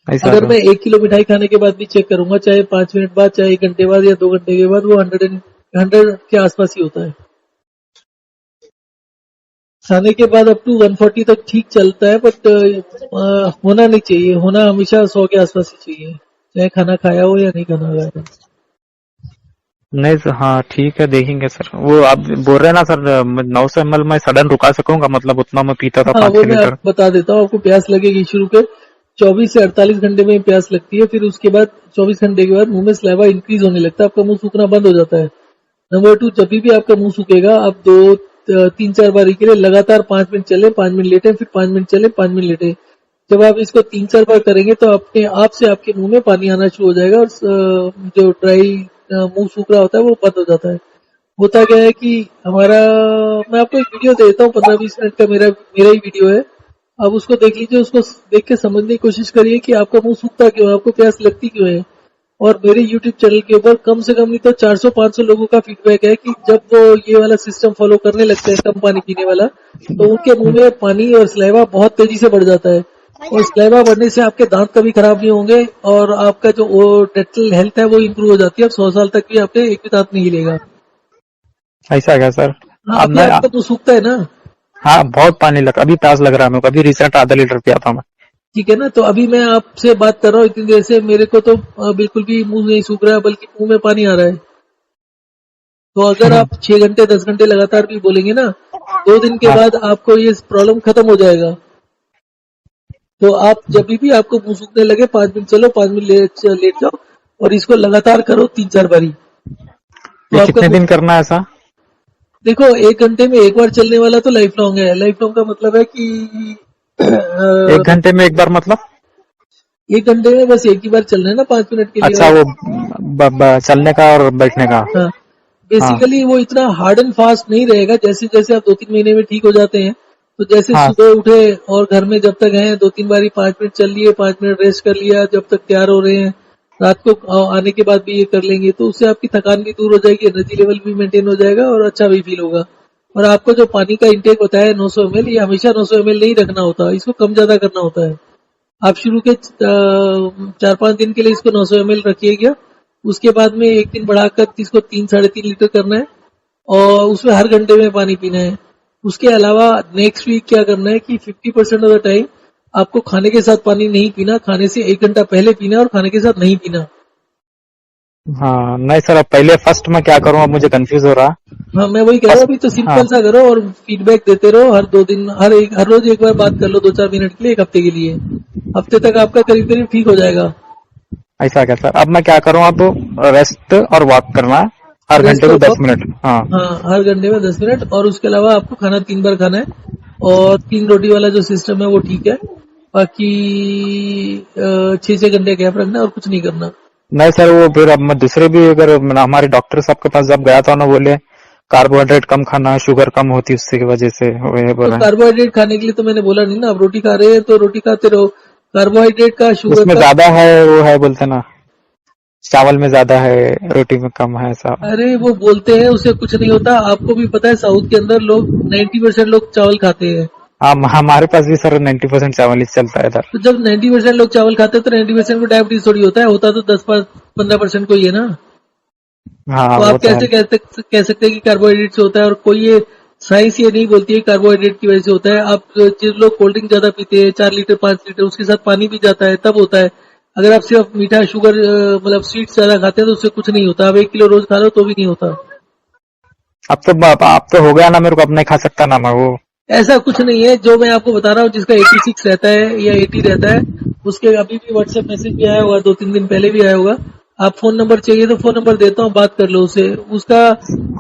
ऐसा अगर क्या? मैं 1 किलो मिठाई खाने के बाद भी चेक करूंगा, चाहे 5 मिनट बाद, चाहे 1 घंटे बाद या 2 घंटे के बाद, वो 100 के आसपास ही होता है। खाने के बाद अप टू 140 तक ठीक चलता है, बट होना नहीं चाहिए, होना हमेशा 100 के आसपास ही चाहिए, चाहे खाना खाया हो या नहीं खाना खाया हो। नहीं सर, हाँ ठीक है, देखेंगे सर। वो आप बोल रहे हैं ना सर, 900 ml में सडन रुका सकूंगा, मतलब उतना मैं पीता था हाँ, पाँच वो छह मैं लीटर आपको बता देता हूँ। आपको प्यास लगेगी शुरू के 24 से 48 घंटे में प्यास लगती है, फिर उसके बाद 24 घंटे के बाद मुंह में सलाइवा इंक्रीज होने लगता है, आपका मुंह सूखना बंद हो जाता है। नंबर 2, जब भी आपका मुंह सूखेगा, आप 2-3-4 बारी के लिए लगातार 5 मिनट चले, 5 मिनट लेटे, फिर 5 मिनट चले, 5 मिनट लेटे। जब आप इसको 3-4 बार करेंगे तो अपने आप से आपके मुंह में पानी आना शुरू हो जाएगा, और जो ड्राई मुंह सूख रहा होता है वो बंद हो जाता है। होता क्या है कि हमारा, मैं आपको एक वीडियो दे देता हूँ, 15-20 मिनट का मेरा मेरा ही वीडियो है। आप उसको देख लीजिए, उसको देख के समझने की कोशिश करिए कि आपका मुंह सूखता क्यों है, आपको प्यास लगती क्यों है। और मेरे YouTube चैनल के ऊपर कम से कम नहीं तो 400-500 लोगों का फीडबैक है कि जब वो ये वाला सिस्टम फॉलो करने लगते हैं, कम पानी पीने वाला, तो उनके मुंह में पानी और सलाइवा बहुत तेजी से बढ़ जाता है। और सलाइवा बढ़ने से आपके दांत कभी खराब नहीं होंगे, और आपका जो डेंटल हेल्थ है वो इम्प्रूव हो जाती है। अब 100 साल तक भी आपके एक भी दांत नहीं हिलेगा। ऐसा क्या सर? हाँ, अब अभी मैं, आपका मुंह सूखता है ना। हाँ बहुत पानी लगा, अभी प्यास लग रहा है मेरे को, अभी रिसेंट आधा लीटर पिया था मैं। ठीक है ना, तो अभी मैं आपसे बात कर रहा हूँ इतनी देर से, मेरे को तो बिल्कुल भी मुंह नहीं सूख रहा है, बल्कि मुंह में पानी आ रहा है। तो अगर आप 6 घंटे 10 घंटे लगातार भी बोलेंगे ना, 2 दिन के हाँ, बाद आपको ये प्रॉब्लम खत्म हो जाएगा। तो आप जब भी आपको मुंह सूखने लगे, 5 मिनट चलो, 5 मिनट लेट जाओ, और इसको लगातार करो 3-4 बारी। तो ये आपका कितने मुंह, दिन करना है ऐसा? देखो 1 घंटे में एक बार चलने वाला तो लाइफ लॉन्ग है। लाइफ लॉन्ग का मतलब है कि एक घंटे में एक बार मतलब? 1 घंटे में बस एक ही बार चलना है ना, 5 मिनट के लिए। अच्छा, और वो चलने का और बैठने का। हाँ, हाँ बेसिकली वो इतना हार्ड एंड फास्ट नहीं रहेगा। जैसे जैसे आप 2-3 महीने में ठीक हो जाते हैं, तो जैसे हाँ। सुबह उठे और घर में जब तक हैं 2-3 बारी 5 मिनट चल लिए, 5 मिनट रेस्ट कर लिया, जब तक तैयार हो रहे हैं, रात को आने के बाद भी ये कर लेंगे, तो उससे आपकी थकान भी दूर हो जाएगी, एनर्जी लेवल भी मेंटेन हो जाएगा, और अच्छा भी फील होगा। और आपको जो पानी का इंटेक बताया है 900 ml, ये हमेशा 900 ml नहीं रखना होता, इसको कम ज्यादा करना होता है। आप शुरू के 4-5 दिन के लिए इसको 900 ml रखिएगा। उसके बाद में एक दिन बढ़ाकर इसको 3-3.5 लीटर करना है, और उसमें हर घंटे में पानी पीना है। उसके अलावा नेक्स्ट वीक क्या करना है कि 50% ऑफ द टाइम आपको खाने के साथ पानी नहीं पीना, खाने से 1 घंटा पहले पीना, और खाने के साथ नहीं पीना। हाँ, नहीं सर, अब पहले फर्स्ट में क्या करूँ, अब मुझे कंफ्यूज हो रहा। हाँ, मैं वही कह रहा हूँ, फर्स्ट, अभी तो हाँ सिंपल सा करो और फीडबैक देते रहो। हर 2 दिन, हर रोज एक बार बात कर लो, 2-4 मिनट के लिए, 1 हफ्ते के लिए। हफ्ते तक आपका करीब करीब ठीक हो जाएगा। ऐसा क्या सर? अब मैं क्या करूँ, अब रेस्ट और वॉक करना है हर रेस्ट घंटे और को दस वॉक, मिनट हाँ। हाँ, हर घंटे में 10 मिनट। और उसके अलावा आपको खाना 3 बार खाना है, और 3 रोटी वाला जो सिस्टम है वो ठीक है। बाकी 6-6 घंटे गैप रखना और कुछ नहीं करना। नहीं सर, वो फिर अब मैं दूसरे भी, अगर हमारे डॉक्टर साहब के पास जब गया था ना, बोले कार्बोहाइड्रेट कम खाना, शुगर कम होती उससे की वजह से, वो ये तो बोला है। कार्बोहाइड्रेट खाने के लिए तो मैंने बोला नहीं ना, आप रोटी खा रहे हैं तो रोटी खाते रहो। कार्बोहाइड्रेट का, शुगर उसमें का, ज्यादा है, वो है बोलते ना, चावल में ज्यादा है, रोटी में कम है, ऐसा। अरे वो बोलते हैं, उससे कुछ नहीं होता। आपको भी पता है साउथ के अंदर लोग 90% लोग चावल खाते हैं। हाँ, हमारे पास भी सर 90% चावल ही चलता है इधर। तो जब 90% लोग चावल खाते हैं, तो 90% को डायबिटीज थोड़ी होता है, होता तो 10-15% को ही है ना। हाँ तो वो आप तो है। कैसे कह सकते हैं कि कार्बोहाइड्रेट से होता है, और कोई ये साइंस ये नहीं बोलती है कार्बोहाइड्रेट की वजह से होता है। आप जिन लोग कोल्ड ड्रिंक ज्यादा पीते हैं, 4 लीटर 5 लीटर, उसके साथ पानी भी जाता है, तब होता है। अगर आप सिर्फ मीठा, शुगर, मतलब स्वीट्स ज्यादा खाते हैं, तो उससे कुछ नहीं होता। आप 1 किलो रोज खा लो तो भी नहीं होता। अब तो हो गया ना, मेरे को अब नहीं खा सकता ना मैं वो। ऐसा कुछ नहीं है। जो मैं आपको बता रहा हूँ, जिसका 86 रहता है या 80 रहता है, उसके अभी भी व्हाट्सएप मैसेज भी आया होगा, 2-3 दिन पहले भी आया होगा। आप फोन नंबर चाहिए तो फोन नंबर देता हूँ, बात कर लो उससे। उसका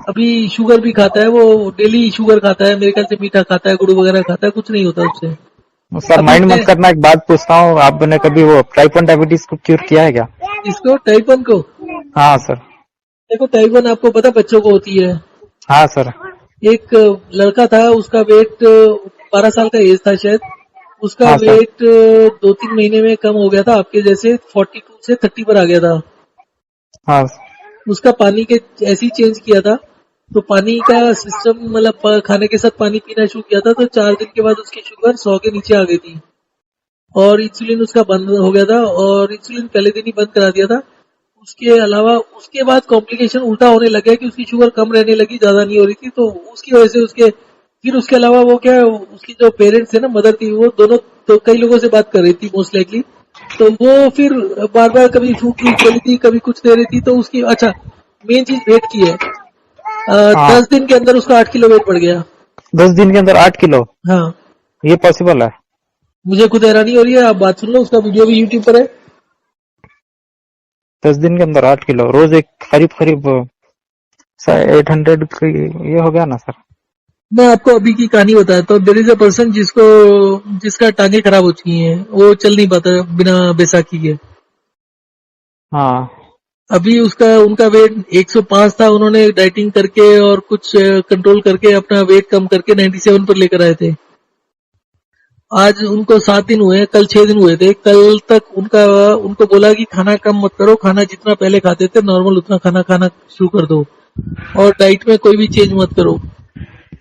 अभी शुगर भी खाता है, वो डेली शुगर खाता है, मेरे ख्याल से मीठा खाता है, गुड़ वगैरह खाता है, कुछ नहीं होता उससे। सर अभी माइंड मैं मत करना, एक बात पूछता हूँ, आपने कभी वो टाइप 1 डायबिटीज को क्योर किया है क्या? इसको टाइप 1 को, हाँ सर। देखो टाइप 1 आपको पता बच्चों को होती है। हाँ सर। एक लड़का था, उसका वेट 12 साल का एज था शायद। उसका हाँ सर। वेट 2-3 महीने में कम हो गया था, आपके जैसे 42 से 30 पर आ गया था। हाँ उसका पानी के ऐसे ही चेंज किया था, तो पानी का सिस्टम मतलब खाने के साथ पानी पीना शुरू किया था, तो 4 दिन के बाद उसकी शुगर 100 के नीचे आ गई थी और इंसुलिन उसका बंद हो गया था और इंसुलिन पहले दिन ही बंद करा दिया था। उसके अलावा उसके बाद कॉम्प्लिकेशन उल्टा होने लगा कि उसकी शुगर कम रहने लगी, ज्यादा नहीं हो रही थी, तो उसकी वजह से उसके फिर उसके अलावा वो क्या है, उसकी जो पेरेंट्स है ना, मदर थी, वो दोनों तो कई लोगों से बात कर रही थी मोस्ट लाइकली, तो वो फिर बार बार कभी फ्रूट जूस दे रही थी, कभी कुछ दे रही थी, तो उसकी अच्छा मेन चीज वेट की है। हाँ। 10 दिन के अंदर उसका 8 किलो वेट बढ़ गया। 10 दिन के अंदर 8 किलो? हाँ, ये पॉसिबल है? मुझे खुद हैरानी हो रही है, आप बात सुन लो, उसका वीडियो भी यूट्यूब पर है। 10 दिन के अंदर 8 किलो, रोज एक करीब करीब 800 ये हो गया ना सर? मैं आपको अभी की कहानी बताता हूँ। देयर इज अ पर्सन जिसका टांगे खराब हो चुकी हैं, वो चल नहीं पाता बिना बैसाखी के। हाँ। अभी उनका वेट 105 था, उन्होंने डाइटिंग करके और कुछ कंट्रोल करके अपना वेट कम करके 97 पर लेकर आए थे। आज उनको 7 दिन हुए, कल 6 दिन हुए थे। कल तक उनको बोला कि खाना कम मत करो, खाना जितना पहले खाते थे नॉर्मल उतना खाना खाना शुरू कर दो और डाइट में कोई भी चेंज मत करो।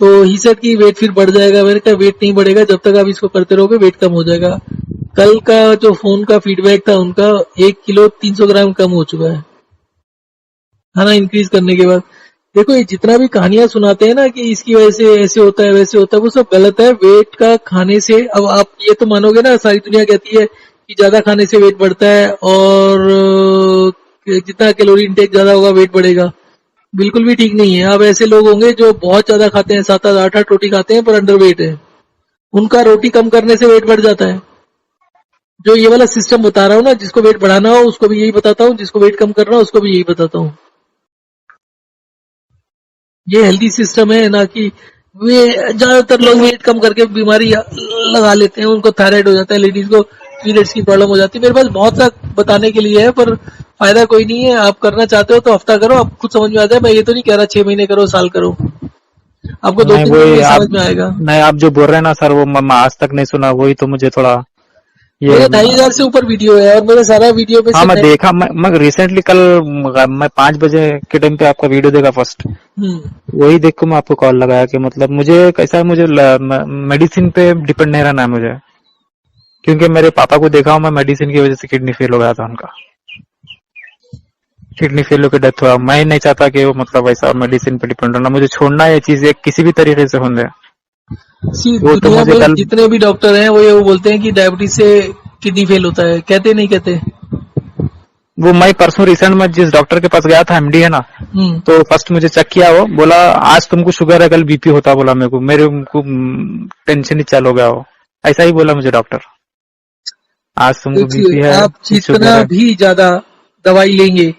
तो ही सेड की वेट फिर बढ़ जाएगा। मैंने कहा वेट नहीं बढ़ेगा, जब तक आप इसको करते रहोगे वेट कम हो जाएगा। कल का जो फोन का फीडबैक था उनका, 1 किलो 300 ग्राम कम हो चुका है खाना इंक्रीज करने के बाद। देखो, ये जितना भी कहानियां सुनाते हैं ना कि इसकी वजह से ऐसे होता है वैसे होता है, वो सब गलत है। वेट का खाने से, अब आप ये तो मानोगे ना, सारी दुनिया कहती है कि ज्यादा खाने से वेट बढ़ता है और जितना कैलोरी इंटेक ज्यादा होगा वेट बढ़ेगा। बिल्कुल भी ठीक नहीं है। अब ऐसे लोग होंगे जो बहुत ज्यादा खाते हैं, 7-7 8-8 रोटी खाते हैं पर अंडर वेट है, उनका रोटी कम करने से वेट बढ़ जाता है। जो ये वाला सिस्टम बता रहा हूँ ना, जिसको वेट बढ़ाना हो उसको भी यही बताता हूँ, जिसको वेट कम करना हो उसको भी यही बताता हूँ। ये हेल्दी सिस्टम है ना कि वे ज्यादातर लोग वेट कम करके बीमारी लगा लेते हैं। उनको थायराइड हो जाता है, लेडीज को पीरियड्स की प्रॉब्लम हो जाती है। मेरे पास बहुत सा बताने के लिए है पर फायदा कोई नहीं है। आप करना चाहते हो तो हफ्ता करो, आप खुद समझ में आ जाए। मैं ये तो नहीं कह रहा 6 महीने करो, साल करो, आपको दो नहीं तीन दिन वही में आप, समझ में आएगा। नहीं आप जो बोल रहे हैं ना सर, वो मैं आज तक नहीं सुना, वही तो मुझे थोड़ा ये। मेरे 2,500 से ऊपर वीडियो है और मेरे सारा वीडियो में हाँ से मैं देखा, मैं रिसेंटली कल मैं 5 बजे के टाइम पे आपका वीडियो देखा फर्स्ट, वही देख के मैं आपको कॉल लगाया कि मतलब मुझे कैसा है, मुझे मेडिसिन पे डिपेंड नहीं रहना है मुझे, क्योंकि मेरे पापा को देखा हूँ मैं, मेडिसिन की वजह से किडनी फेल हो गया था उनका, किडनी फेल होकर डेथ हुआ। मैं नहीं चाहता कि वो मतलब ऐसा मेडिसिन पे डिपेंड रहना, मुझे छोड़ना है ये चीज किसी भी तरीके से हो जाए। वो तो दुनिया मुझे में कल, जितने भी डॉक्टर हैं वो ये बोलते हैं कि डायबिटीज से किडनी फेल होता है, कहते नहीं कहते? वो मैं परसों रिसेंट में जिस डॉक्टर के पास गया था, एमडी है ना, हम्म। तो फर्स्ट मुझे चेक किया, वो बोला आज तुमको शुगर है, कल बीपी होता, बोला मेरे को टेंशन ही चालू हो गया। वो ऐसा ही बोला मुझे डॉक्टर, आज तुमको देखिए, बीपी है, आप शुगर जितना है। भी ज्यादा दवाई लेंगे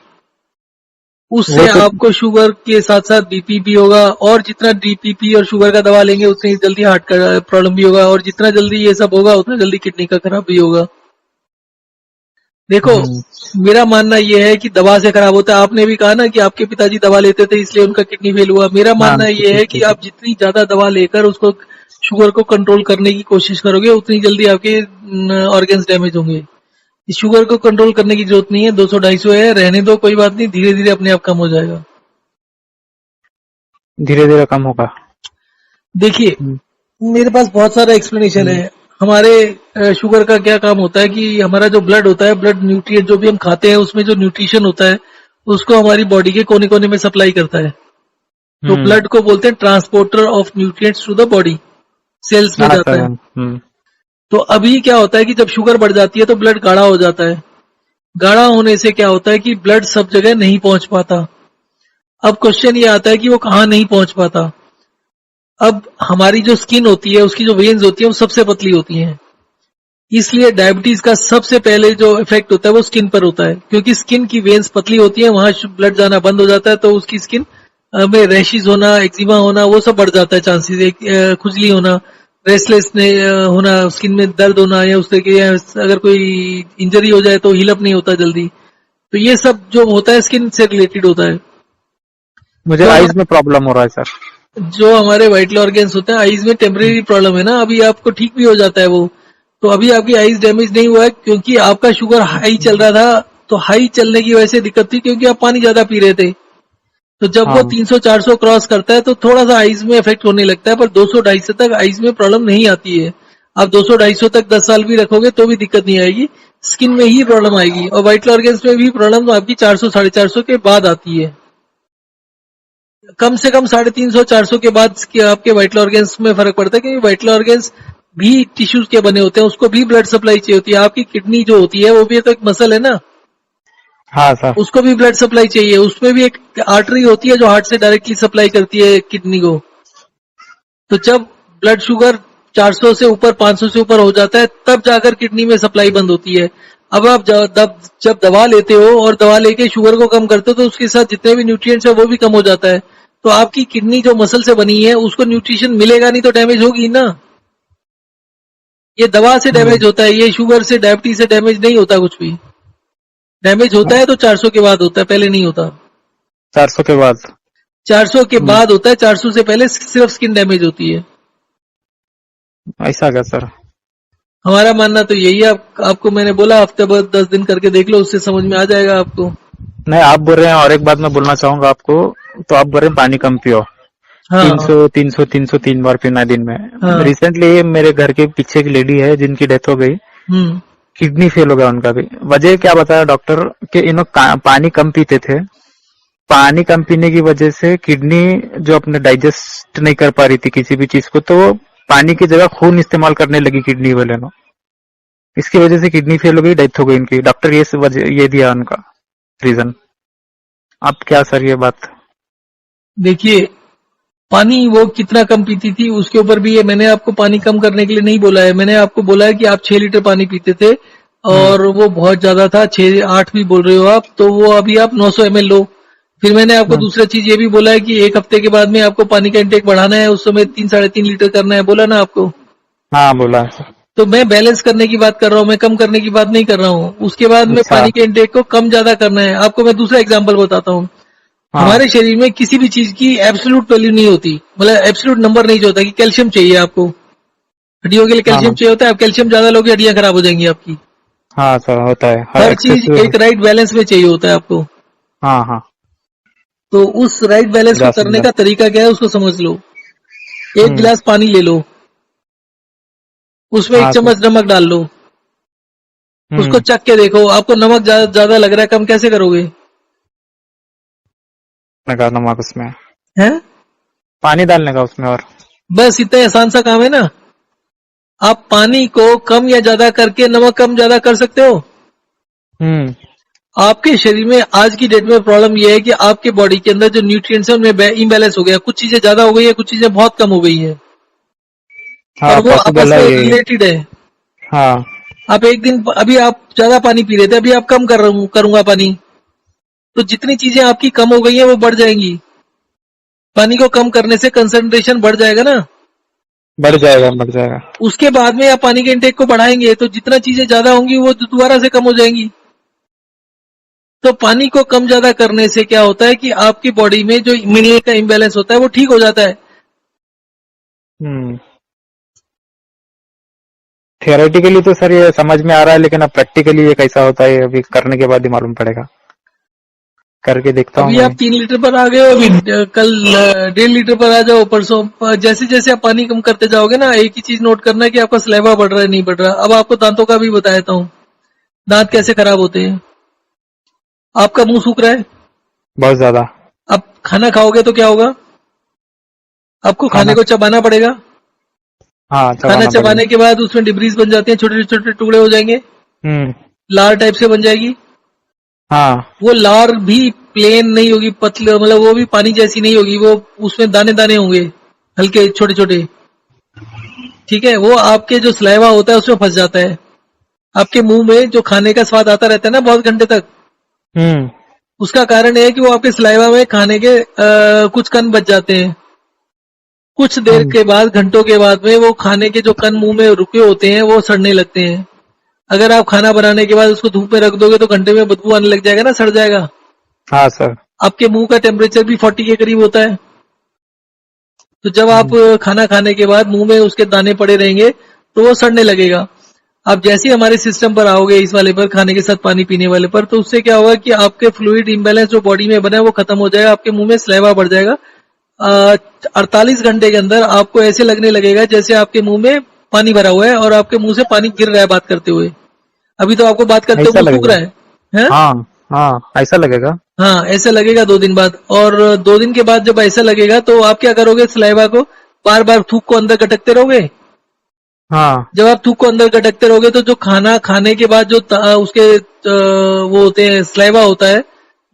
उससे वो तो आपको शुगर के साथ साथ बीपी भी होगा, और जितना बीपी और शुगर का दवा लेंगे उतनी ही जल्दी हार्ट का प्रॉब्लम भी होगा, और जितना जल्दी ये सब होगा उतना जल्दी किडनी का खराब भी होगा। देखो, मेरा मानना यह है कि दवा से खराब होता है। आपने भी कहा ना कि आपके पिताजी दवा लेते थे इसलिए उनका किडनी फेल हुआ। मेरा हाँ मानना यह है कि आप जितनी ज्यादा दवा लेकर उसको शुगर को कंट्रोल करने की कोशिश करोगे उतनी जल्दी आपके ऑर्गन्स डैमेज होंगे। इस शुगर को कंट्रोल करने की जरूरत नहीं है, 200-250 है, रहने दो, कोई बात नहीं, धीरे धीरे अपने आप कम हो जाएगा। धीरे धीरे कम होगा। देखिए, मेरे पास बहुत सारा एक्सप्लेनेशन है। हमारे शुगर का क्या काम होता है कि हमारा जो ब्लड होता है, ब्लड न्यूट्रिएंट जो भी हम खाते हैं उसमें जो न्यूट्रिशन होता है उसको हमारी बॉडी के कोने कोने में सप्लाई करता है। तो ब्लड को बोलते हैं transporter of nutrients to the body, cells में हाँ जाता सर। है। तो अभी क्या होता है कि जब शुगर बढ़ जाती है तो ब्लड गाढ़ा हो जाता है। गाढ़ा होने से क्या होता है कि ब्लड सब जगह नहीं पहुंच पाता। अब क्वेश्चन ये आता है कि वो कहाँ नहीं पहुंच पाता। अब हमारी जो स्किन होती है, उसकी जो वेन्स होती है वो सबसे पतली होती हैं, इसलिए डायबिटीज का सबसे पहले जो इफेक्ट होता है वो स्किन पर होता है, क्योंकि स्किन की वेन्स पतली होती है, वहां ब्लड जाना बंद हो जाता है, तो उसकी स्किन में रैशेज होना, एक्जिमा होना, वो सब बढ़ जाता है चांसेस, खुजली होना, रेस्टलेस होना, स्किन में दर्द होना, या उस तरीके, अगर कोई इंजरी हो जाए तो हील अप नहीं होता जल्दी। तो ये सब जो होता है स्किन से रिलेटेड होता है। मुझे जो आईज में प्रॉब्लम हो रहा है सर। जो हमारे वाइटल ऑर्गन्स होते हैं, आईज में टेम्परेरी प्रॉब्लम है ना, अभी आपको ठीक भी हो जाता है वो। तो अभी आपकी आईज डैमेज नहीं हुआ है क्योंकि आपका शुगर हाई चल रहा था तो हाई चलने की वजह से दिक्कत थी, क्योंकि आप पानी ज्यादा पी रहे थे। तो जब वो हाँ 300-400 क्रॉस करता है तो थोड़ा सा आईज में इफेक्ट होने लगता है, पर 200-250 तक आईज में प्रॉब्लम नहीं आती है। आप 200-250 तक 10 साल भी रखोगे तो भी दिक्कत नहीं आएगी, स्किन में ही प्रॉब्लम आएगी। और वाइटल ऑर्गेन्स में भी प्रॉब्लम आपकी 400-450 के बाद आती है। कम से कम 350-400 के बाद आपके वाइटल ऑर्गेन्स में फर्क पड़ता है, क्योंकि वाइटल ऑर्गेन्स भी टिश्यूज के बने होते हैं, उसको भी ब्लड सप्लाई चाहिए होती है। आपकी किडनी जो होती है वो भी तो एक मसल है ना, हाँ सर। उसको भी ब्लड सप्लाई चाहिए। उसमें भी एक आर्टरी होती है जो हार्ट से डायरेक्टली सप्लाई करती है किडनी को। तो जब ब्लड शुगर 400 से ऊपर, 500 से ऊपर हो जाता है, तब जाकर किडनी में सप्लाई बंद होती है। अब आप जब दवा लेते हो और दवा लेके शुगर को कम करते हो, तो उसके साथ जितने भी न्यूट्रिएंट्स है वो भी कम हो जाता है। तो आपकी किडनी जो मसल से बनी है उसको न्यूट्रिशन मिलेगा नहीं तो डैमेज होगी ना। ये दवा से डैमेज होता है, ये शुगर से, डायबिटीज से डैमेज नहीं होता। कुछ भी डैमेज होता है तो 400 के बाद होता है, पहले नहीं होता। 400 के बाद। 400 के बाद होता है, 400 से पहले सिर्फ स्किन डैमेज होती है। ऐसा क्या सर? हमारा मानना तो यही है। आपको मैंने बोला हफ्ते बाद 10 दिन करके देख लो, उससे समझ में आ जाएगा आपको। नहीं, आप बोल रहे हैं, और एक बात मैं बोलना चाहूंगा आपको। तो आप बोल रहे हैं पानी कम पियो, हाँ 300 3 बार पीना है दिन में। हाँ। रिसेंटली मेरे घर के पीछे एक लेडी है जिनकी डेथ हो गई, हम्म। किडनी फेल हो गया उनका भी। वजह क्या बताया डॉक्टर कि पानी कम पीते थे। पानी कम पीने की वजह से किडनी जो अपने डाइजेस्ट नहीं कर पा रही थी किसी भी चीज को, तो वो पानी की जगह खून इस्तेमाल करने लगी किडनी वाले ने। इसकी वजह से किडनी फेल हो गई, डेथ हो गई उनकी। डॉक्टर ये दिया उनका रीजन। अब क्या सर ये बात? देखिए, पानी वो कितना कम पीती थी उसके ऊपर भी है। मैंने आपको पानी कम करने के लिए नहीं बोला है, मैंने आपको बोला है कि आप 6 लीटर पानी पीते थे और वो बहुत ज्यादा था, 6-8 भी बोल रहे हो आप, तो वो अभी आप 900 ml लो। फिर मैंने आपको दूसरा चीज ये भी बोला है कि 1 हफ्ते के बाद में आपको पानी का इंटेक बढ़ाना है, उस समय 3-3.5 लीटर करना है, बोला ना आपको। हाँ बोला है सर। तो मैं बैलेंस करने की बात कर रहा हूँ, मैं कम करने की बात नहीं कर रहा हूँ। उसके बाद में अच्छा। पानी के इंटेक को कम ज्यादा करना है। आपको मैं दूसरा एग्जाम्पल बताता हूँ। हाँ हमारे शरीर में किसी भी चीज की एब्सोल्यूट वैल्यू नहीं होती, मतलब एब्सोल्यूट नंबर नहीं जो होता कि कैल्शियम चाहिए आपको, हड्डियों के लिए कैल्शियम हाँ चाहिए होता है। आप कैल्शियम ज्यादा लोगे हड्डियां खराब हो जाएंगी आपकी। हाँ सर, होता है हर हर चीज एक्सेसिव। एक राइट बैलेंस में चाहिए होता है आपको। हाँ हाँ। तो उस राइट बैलेंस को समझा करने समझा। का तरीका क्या है उसको समझ लो। एक हम्म। गिलास पानी ले लो, उसमें 1 हाँ सर। चम्मच नमक डाल लो, उसको हम्म। चख के देखो। आपको नमक ज्यादा लग रहा है, कम कैसे करोगे? लगा नमक उसमें, हैं? पानी डालने का उसमें और। बस इतना आसान सा काम है ना। आप पानी को कम या ज्यादा करके नमक कम ज्यादा कर सकते हो। हम्म। आपके शरीर में आज की डेट में प्रॉब्लम यह है कि आपके बॉडी के अंदर जो न्यूट्रिएंट्स है उनमें इम्बैलेंस हो गया। कुछ चीजें ज्यादा हो गई है, कुछ चीजें बहुत कम हो गई है, हाँ और वो पॉसिबल आपस है में ये। रिलेटेड है। हाँ आप एक दिन, अभी आप ज्यादा पानी पी रहे थे, अभी आप कम करूंगा पानी, तो जितनी चीजें आपकी कम हो गई हैं वो बढ़ जाएंगी। पानी को कम करने से कंसंट्रेशन बढ़ जाएगा ना। बढ़ जाएगा बढ़ जाएगा। उसके बाद में आप पानी के इंटेक को बढ़ाएंगे तो जितना चीजें ज्यादा होंगी वो दोबारा से कम हो जाएंगी। तो पानी को कम ज्यादा करने से क्या होता है कि आपकी बॉडी में जो मिनरल का इम्बैलेंस होता है वो ठीक हो जाता है। हम्म। थियोरेटिकली तो सर ये समझ में आ रहा है, लेकिन अब प्रैक्टिकली ये कैसा होता है अभी करने के बाद ही मालूम पड़ेगा। करके देखता हूँ अभी मैं। आप 3 लीटर पर आ गए हो, अभी कल 1.5 लीटर पर आ जाओ, परसों। जैसे जैसे आप पानी कम करते जाओगे ना, एक ही चीज नोट करना है कि आपका सलेवा बढ़ रहा है नहीं बढ़ रहा। अब आपको दांतों का भी बता देता हूँ, दांत कैसे खराब होते हैं। आपका मुंह सूख रहा है, बहुत ज्यादा। अब खाना खाओगे तो क्या होगा? आपको खाने खाना। को चबाना पड़ेगा। हाँ खाना चबाना पड़ेगा। चबाने के बाद उसमें डिब्रीज बन जाते हैं, छोटे छोटे टुकड़े हो जाएंगे, हम्म। लार टाइप से बन जाएगी। हाँ वो लार भी प्लेन नहीं होगी, पतले, मतलब वो भी पानी जैसी नहीं होगी, वो उसमें दाने दाने होंगे, हल्के छोटे छोटे। ठीक है, वो आपके जो सलाइवा होता है उसमें फंस जाता है। आपके मुंह में जो खाने का स्वाद आता रहता है ना बहुत घंटे तक, हम्म। उसका कारण ये है कि वो आपके सलाइवा में खाने के कुछ कण बच जाते हैं। कुछ देर हम्म। के बाद, घंटों के बाद में, वो खाने के जो कण मुंह में रुके होते हैं वो सड़ने लगते हैं। अगर आप खाना बनाने के बाद उसको धूप में रख दोगे तो घंटे में बदबू आने लग जाएगा ना, सड़ जाएगा। हाँ सर। आपके मुंह का टेम्परेचर भी 40 के करीब होता है। तो जब आप हम्म। खाना खाने के बाद मुंह में उसके दाने पड़े रहेंगे तो वो सड़ने लगेगा। आप जैसे ही हमारे सिस्टम पर आओगे इस वाले पर, खाने के साथ पानी पीने वाले पर, तो उससे क्या होगा कि आपके फ्लूइड इम्बैलेंस जो बॉडी में बना है वो खत्म हो जाएगा, आपके मुंह में सलाइवा बढ़ जाएगा। 48 घंटे के अंदर आपको ऐसे लगने लगेगा जैसे आपके मुंह में पानी भरा हुआ है और आपके मुंह से पानी गिर रहा है बात करते हुए। अभी तो आपको बात करते हुए ऐसा मुंह सूख लगेगा। रहा है, हैं? हाँ हाँ, ऐसा लगेगा। हाँ, ऐसा लगेगा 2 दिन बाद। और 2 दिन के बाद जब ऐसा लगेगा तो आप क्या करोगे, सलाइवा को बार बार थूक को अंदर गटकते रहोगे। हाँ जब आप थूक को अंदर गटकते रहोगे तो जो खाना खाने के बाद जो उसके वो होते हैं, सलाइवा होता है,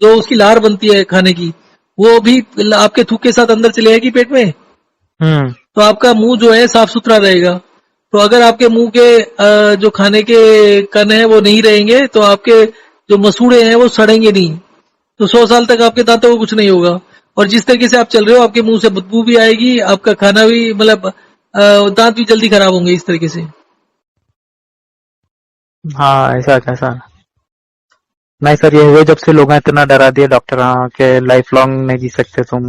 जो उसकी लार बनती है खाने की, वो भी आपके थूक के साथ अंदर चले जाएगी पेट में। हम्म। तो आपका मुंह जो है साफ सुथरा रहेगा। तो अगर आपके मुंह के जो खाने के कण है वो नहीं रहेंगे तो आपके जो मसूड़े हैं वो सड़ेंगे नहीं। तो 100 साल तक आपके दांतों को कुछ नहीं होगा। और जिस तरीके से आप चल रहे हो आपके मुंह से बदबू भी आएगी, आपका खाना भी मतलब दांत भी जल्दी खराब होंगे इस तरीके से। हाँ, ऐसा कैसा नहीं सर, ये हुए जब से लोग इतना डरा दिए डॉक्टर, हाँ के लाइफ लॉन्ग नहीं जी सकते तुम,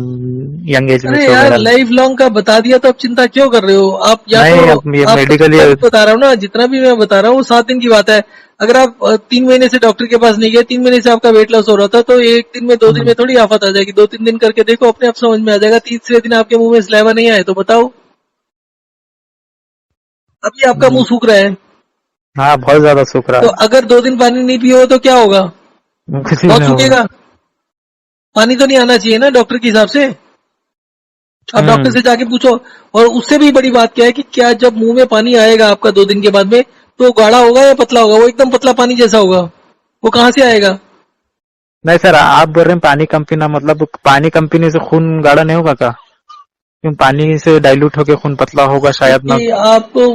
यंग एज में अरे सो यार, मेरा। लाइफ लॉन्ग का बता दिया तो आप चिंता क्यों कर रहे हो? आप या तो नहीं, अब ये आपको मेडिकली। जितना भी बता रहा हूँ ना, जितना भी मैं बता रहा हूँ वो 7 दिन की बात है। अगर आप 3 महीने से डॉक्टर के पास नहीं गए, 3 महीने से आपका वेट लॉस हो रहा था, तो 1 दिन में 2 दिन में थोड़ी आफत आ जाएगी। 2-3 दिन करके देखो, अपने आप समझ में आ जाएगा। तीसरे दिन आपके मुंह में सलाइवा नहीं आए तो बताओ। अभी आपका मुंह सूख रहा है, हाँ, बहुत ज्यादा सूख तो रहा अगर 2 दिन पानी नहीं पियो तो क्या होगा? है, कुछ भी बहुत नहीं होगा। सूखेगा। पानी तो नहीं आना चाहिए ना डॉक्टर के हिसाब से। आप डॉक्टर हम्म। से जाके पूछो। और उससे भी बड़ी बात क्या है कि क्या जब मुंह में पानी आएगा आपका 2 दिन के बाद में, तो गाढ़ा होगा या पतला होगा? वो एकदम पतला पानी जैसा होगा। वो कहाँ से आएगा? नहीं सर, आप बोल रहे हैं पानी कम पीना, मतलब पानी कम पीने से खून गाढ़ा नहीं होगा क्या? क्यों, पानी से डाइल्यूट होके खून पतला होगा शायद ना। देखिए, आपको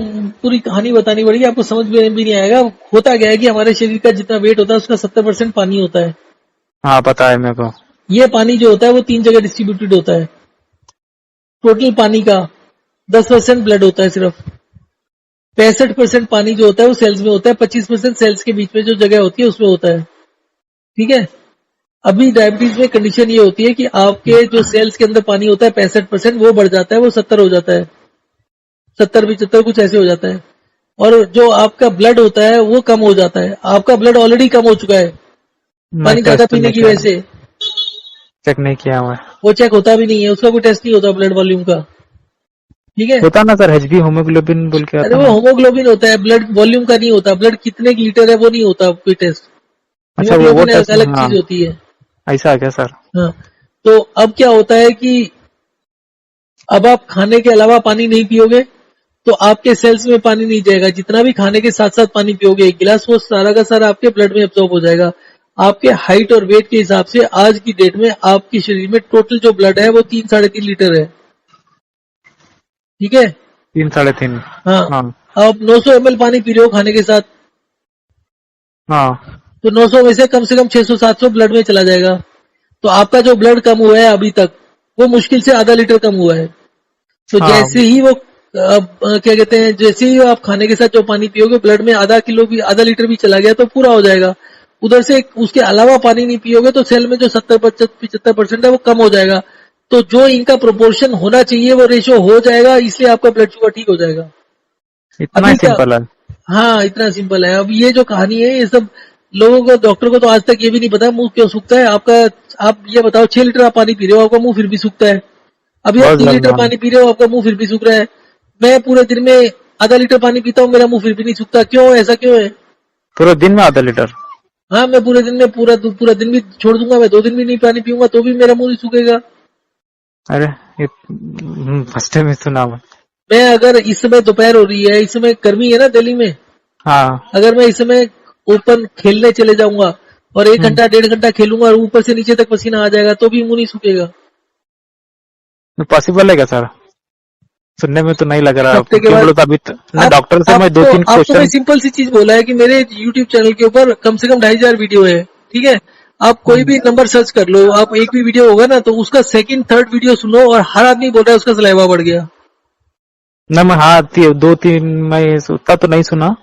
पूरी कहानी बतानी पड़ेगी, आपको समझ में भी नहीं आएगा। होता क्या है कि हमारे शरीर का जितना वेट होता है उसका 70% पानी होता है। हाँ, पता है मेरे को। ये पानी जो होता है वो 3 जगह डिस्ट्रीब्यूटेड होता है। टोटल पानी का 10% ब्लड होता है सिर्फ। 65% पानी जो होता है वो सेल्स में होता है। 25% सेल्स के बीच में जो जगह होती है उसमें होता है। ठीक है। अभी डायबिटीज में कंडीशन ये होती है कि आपके जो सेल्स के अंदर पानी होता है 65%, वो बढ़ जाता है, वो 70 हो जाता है। 70-75 कुछ ऐसे हो जाता है। और जो आपका ब्लड होता है वो कम हो जाता है। आपका ब्लड ऑलरेडी कम हो चुका है मैं पानी ज्यादा टेस्ट पीने नहीं की किया, वजह से। चेक नहीं किया मैं। वो चेक होता भी नहीं है, उसका कोई टेस्ट नहीं होता ब्लड वॉल्यूम का। ठीक है। होता ना सर, एचबी होमोग्लोबिन बोल के अरे आता वो ना। होमोग्लोबिन होता है, ब्लड वॉल्यूम का नहीं होता। ब्लड कितने लीटर है वो नहीं होता कोई टेस्ट। अच्छा, वो हीमोग्लोबिन एक टेस्ट, अलग हाँ। चीज होती है। ऐसा है क्या सर? हाँ। तो अब क्या होता है कि अब आप खाने के अलावा पानी नहीं पियोगे तो आपके सेल्स में पानी नहीं जाएगा। जितना भी खाने के साथ साथ पानी पियोगे 1 गिलास, वो सारा का सारा आपके ब्लड में एब्जॉर्ब हो जाएगा। आपके हाइट और वेट के हिसाब से आज की डेट में आपके शरीर में टोटल जो ब्लड है वो 3-3.5 लीटर है। ठीक है। 3 साढ़े 3। हाँ। हाँ आप 900 ml पानी पी रहे हो खाने के साथ, हाँ तो 900 में से कम 600-700 ब्लड में चला जाएगा। तो आपका जो ब्लड कम हुआ है अभी तक, वो मुश्किल से आधा लीटर कम हुआ है। तो हाँ। जैसे ही वो क्या कहते हैं, जैसे ही आप खाने के साथ जो पानी पियोगे ब्लड में आधा लीटर भी चला गया तो पूरा हो जाएगा। उधर से उसके अलावा पानी नहीं पियोगे तो सेल में जो 70-75% है वो कम हो जाएगा। तो जो इनका प्रोपोर्शन होना चाहिए वो रेशियो हो जाएगा, इसलिए आपका ब्लड शुगर ठीक हो जाएगा। इतना ही अभी क्या? सिंपल है। हाँ, इतना सिंपल है। अब ये जो कहानी है ये सब लोगों को, डॉक्टर को तो आज तक ये भी नहीं पता मुंह क्यों सूखता है आपका। आप ये बताओ, 6 लीटर आप पानी पी रहे हो आपका मुंह फिर भी सूखता है। अभी आप बहुत 3 लीटर ज्यादा। पानी पी रहे हो आपका मुंह फिर भी सूख रहा है। मैं पूरे दिन में आधा लीटर पानी पीता हूँ, मेरा मुंह फिर भी नहीं सूखता। क्यों? ऐसा क्यों है? पूरे दिन में आधा लीटर? हाँ, मैं पूरे दिन में पूरा दिन भी छोड़ दूंगा, मैं 2 दिन भी नहीं पानी पीऊंगा तो भी मेरा मुंह नहीं सूखेगा। अरे, ये फर्स्ट टाइम सुना मैं। मैं अगर इस समय दोपहर हो रही है, इस समय गर्मी है ना दिल्ली में, हाँ। अगर मैं इस समय ओपन खेलने चले जाऊंगा और 1 घंटा 1.5 घंटा खेलूंगा और ऊपर से नीचे तक पसीना आ जाएगा तो भी मुंह नहीं सूखेगा। पॉसिबल है क्या सर? सुनने में तो नहीं लग एक रहा, हफ्ते के क्यों बाद बोलो तो अभी ना, आप डॉक्टर से मैं दो आपको तीन आपको मैं क्वेश्चन। सिंपल सी चीज बोला है कि मेरे YouTube चैनल के ऊपर कम से कम 2,500 वीडियो है। ठीक है। आप कोई भी नंबर सर्च कर लो, आप एक भी वीडियो होगा ना तो उसका सेकंड थर्ड वीडियो सुनो और हर आदमी बोल रहा है उसका सलाइवा बढ़ गया। ना मैं, हाँ, 2-3 मैं उतना तो नहीं सुना।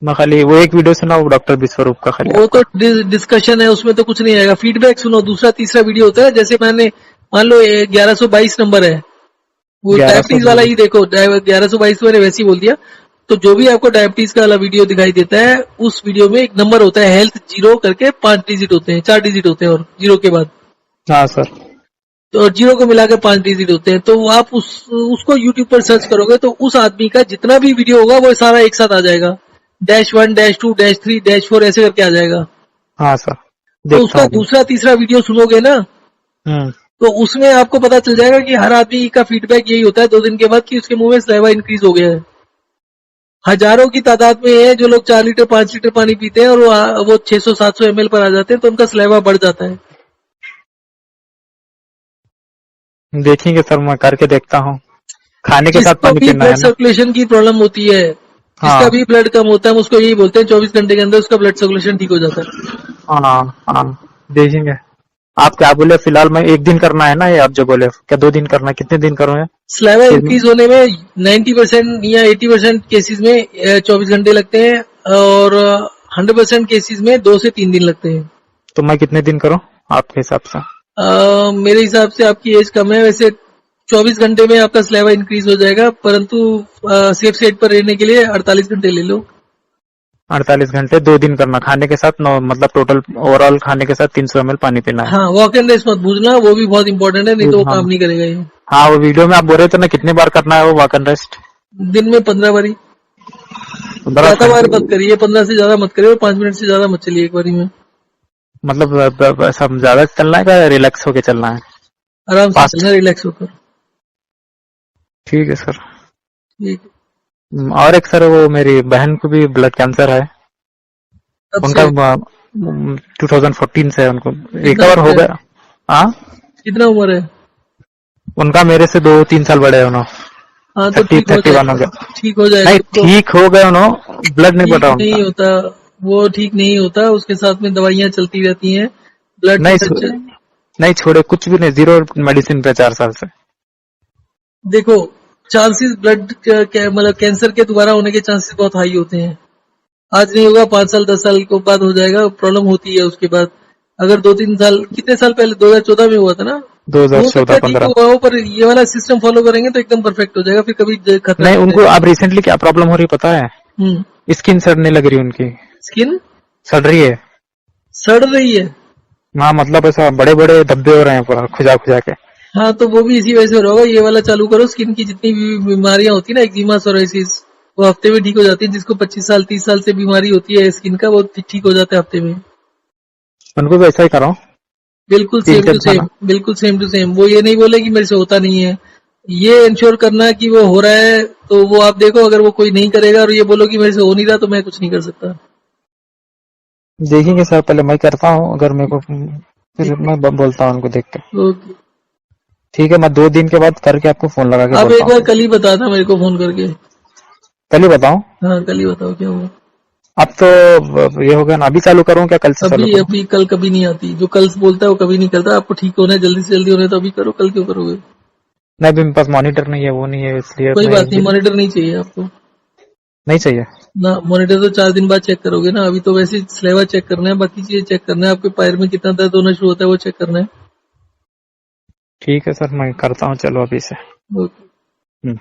मैं खाली वो एक वीडियो सुना, वो डॉक्टर विश्वरूप का खाली वो तो आपका। डिस्कशन है, उसमें तो कुछ नहीं आएगा। फीडबैक सुनो, दूसरा तीसरा वीडियो होता है। जैसे मैंने मान लो 1122 नंबर है, वो डायबिटीज वाला 1122। ही देखो, 1122 मैंने वैसे ही बोल दिया। तो जो भी आपको डायबिटीज का वाला वीडियो दिखाई देता है, उस वीडियो में एक नंबर होता है हेल्थ 0 करके, 5 डिजिट होते हैं, 4 डिजिट होते हैं और 0 के बाद, हाँ सर। तो 0 को मिलाकर 5 डिजिट होते हैं। तो आप उसको यूट्यूब पर सर्च करोगे तो उस आदमी का जितना भी वीडियो होगा वो सारा एक साथ आ जाएगा, -1 -2 -3 -4 ऐसे करके आ जाएगा। हाँ सर, तो देखता उसका हूँ। दूसरा तीसरा वीडियो सुनोगे ना, हम्म। तो उसमें आपको पता चल जाएगा कि हर आदमी का फीडबैक यही होता है 2 दिन के बाद कि उसके मुंह में सलाइवा इंक्रीज हो गया है। हजारों की तादाद में है जो लोग 4 लीटर 5 लीटर पानी पीते हैं और वो 600-700 ml पर आ जाते हैं, तो उनका सलाइवा बढ़ जाता है। देखेंगे सर, मैं करके देखता हूँ। खाने के साथ जिसको पानी भी पीना ब्लड है ना? सर्कुलेशन की प्रॉब्लम होती है, जिसका हाँ भी ब्लड कम होता है, हम उसको यही बोलते हैं 24 घंटे के अंदर उसका ब्लड सर्कुलेशन ठीक हो जाता है। हाँ हाँ, देखेंगे। आप क्या बोले, फिलहाल मैं 1 दिन करना है ना, ये आप जो बोले, क्या 2 दिन करना है? कितने दिन करूँ? सलाइवा इंक्रीज होने में 90% या 80% केसेस में 24 घंटे लगते हैं और 100% केसेस में 2 से 3 दिन लगते हैं। तो मैं कितने दिन करूँ आपके हिसाब से? मेरे हिसाब से आपकी एज कम है, वैसे 24 घंटे में आपका सलाइवा इंक्रीज हो जाएगा, परंतु सेफ साइड पर रहने के लिए 48 घंटे ले लो। 48 घंटे 2 दिन करना, खाने के साथ मतलब टोटल ओवरऑल खाने के साथ 300 ml पानी पीना है। हाँ, वॉक एंड रेस्ट मत भूलना, वो भी बहुत इंपॉर्टेंट है, नहीं तो वो हाँ काम नहीं करेगा ये। हाँ, वो वीडियो में आप बोल रहे थे ना, कितने बार करना है वो वॉक एंड रेस्ट? दिन में 15 बारी, 15 ज्यादा बार मत करिए, 15 से ज्यादा मत करिए और 5 मिनट से ज्यादा मत चलिए एक बारी में। मतलब ऐसा ज्यादा चलना है क्या, रिलैक्स होके चलना है? आराम से फास्ट। चलना, रिलैक्स होकर। ठीक है सर। ठीक है। और एक सर, वो मेरी बहन को भी ब्लड कैंसर है। तब उनका से 2014 से है, उनको कितना रिकवर हो उम्र है? गया। हाँ, कितना उम्र है? उनका मेरे से 2-3 साल बड़े है उन्होंने। हाँ तो 30 ठीक हो 31 हो जाएगा, गया। ठीक हो जाएगा नहीं, उसको। ठीक हो गए उन्होंने, ब्लड नहीं बढ़ ठीक रहा नहीं उनका। होता, वो ठीक नहीं होता, उसके साथ में दवाइयां चलती रहती हैं, ब्लड नहीं प्रेशर। नहीं छोड़े, कुछ भी नहीं, 0 मेडिसिन पे 4 साल से। देखो, चांसेस ब्लड मतलब कैंसर के दोबारा होने के चांसेस बहुत हाई होते हैं। आज नहीं होगा, 5 साल 10 साल के बाद हो जाएगा, प्रॉब्लम होती है उसके बाद। अगर 2-3 साल, कितने साल पहले 2014 में हुआ था ना, तो हो सकता है ठीक 2014-15। हुआ हो, पर ये वाला सिस्टम फॉलो करेंगे तो एकदम परफेक्ट हो जाएगा, फिर कभी खतरा नहीं, नहीं उनको रहेगा। अब रिसेंटली क्या प्रॉब्लम हो रही पता है? हम्म। स्किन सड़ने लग रही उनकी। स्किन सड़ रही है। सड़ रही है? हाँ, मतलब ऐसा बड़े बड़े धब्बे हो रहे हैं पूरा खुजा खुजा के। हाँ तो वो भी इसी वजह से हो रहा होगा। ये वाला चालू करो, स्किन की जितनी भी बीमारियां होती है ना, एक्जिमा सोराइसिस, वो हफ्ते में ठीक हो जाती है। जिसको 25 साल 30 साल से बीमारी होती है स्किन का, वो ठीक हो जाता है हफ्ते में। उनको भी ऐसा ही करो। बिल्कुल 3 सेम टू टाइम सेम, खाना। बिल्कुल सेम टू सेम। वो ये नहीं बोले कि मेरे से होता नहीं है, ये इंश्योर करना कि वो हो रहा है, तो वो आप देखो। अगर वो कोई नहीं करेगा और ये बोलो कि मेरे से हो नहीं रहा, तो मैं कुछ नहीं कर सकता। देखेंगे सर, पहले मैं करता हूँ, अगर मेरे को फिर ठीक है। मैं बोलता हूँ उनको देख के। ओके। ठीक है, मैं 2 दिन के बाद करके आपको फोन लगा के आप बोलता एक बार हूँ। कल ही बताना मेरे को फोन करके। कल ही बताऊँ? हाँ, कल ही बताओ क्या हुआ। अब तो ये हो गया ना, अभी चालू करूँ क्या कल से चालू अभी करूँ? अभी कल कभी नहीं आती, जो कल बोलता है वो कभी नहीं करता। आपको ठीक होना है, जल्दी से जल्दी होना है, तो अभी करो, कल क्यों करोगे? नहीं, अभी मेरे पास मॉनिटर नहीं है, वो नहीं है, इसलिए कोई मैं बात नहीं, मॉनिटर नहीं चाहिए आपको नहीं चाहिए। ना। मॉनिटर तो 4 दिन बाद चेक करोगे ना, अभी तो वैसे स्लेवा चेक करना है, बाकी चीजें चेक करना है। आपके पैर में कितना दर्द होना शुरू होता है वो चेक करना है। ठीक है सर, मैं करता हूँ, चलो अभी से। ओके। हम्म।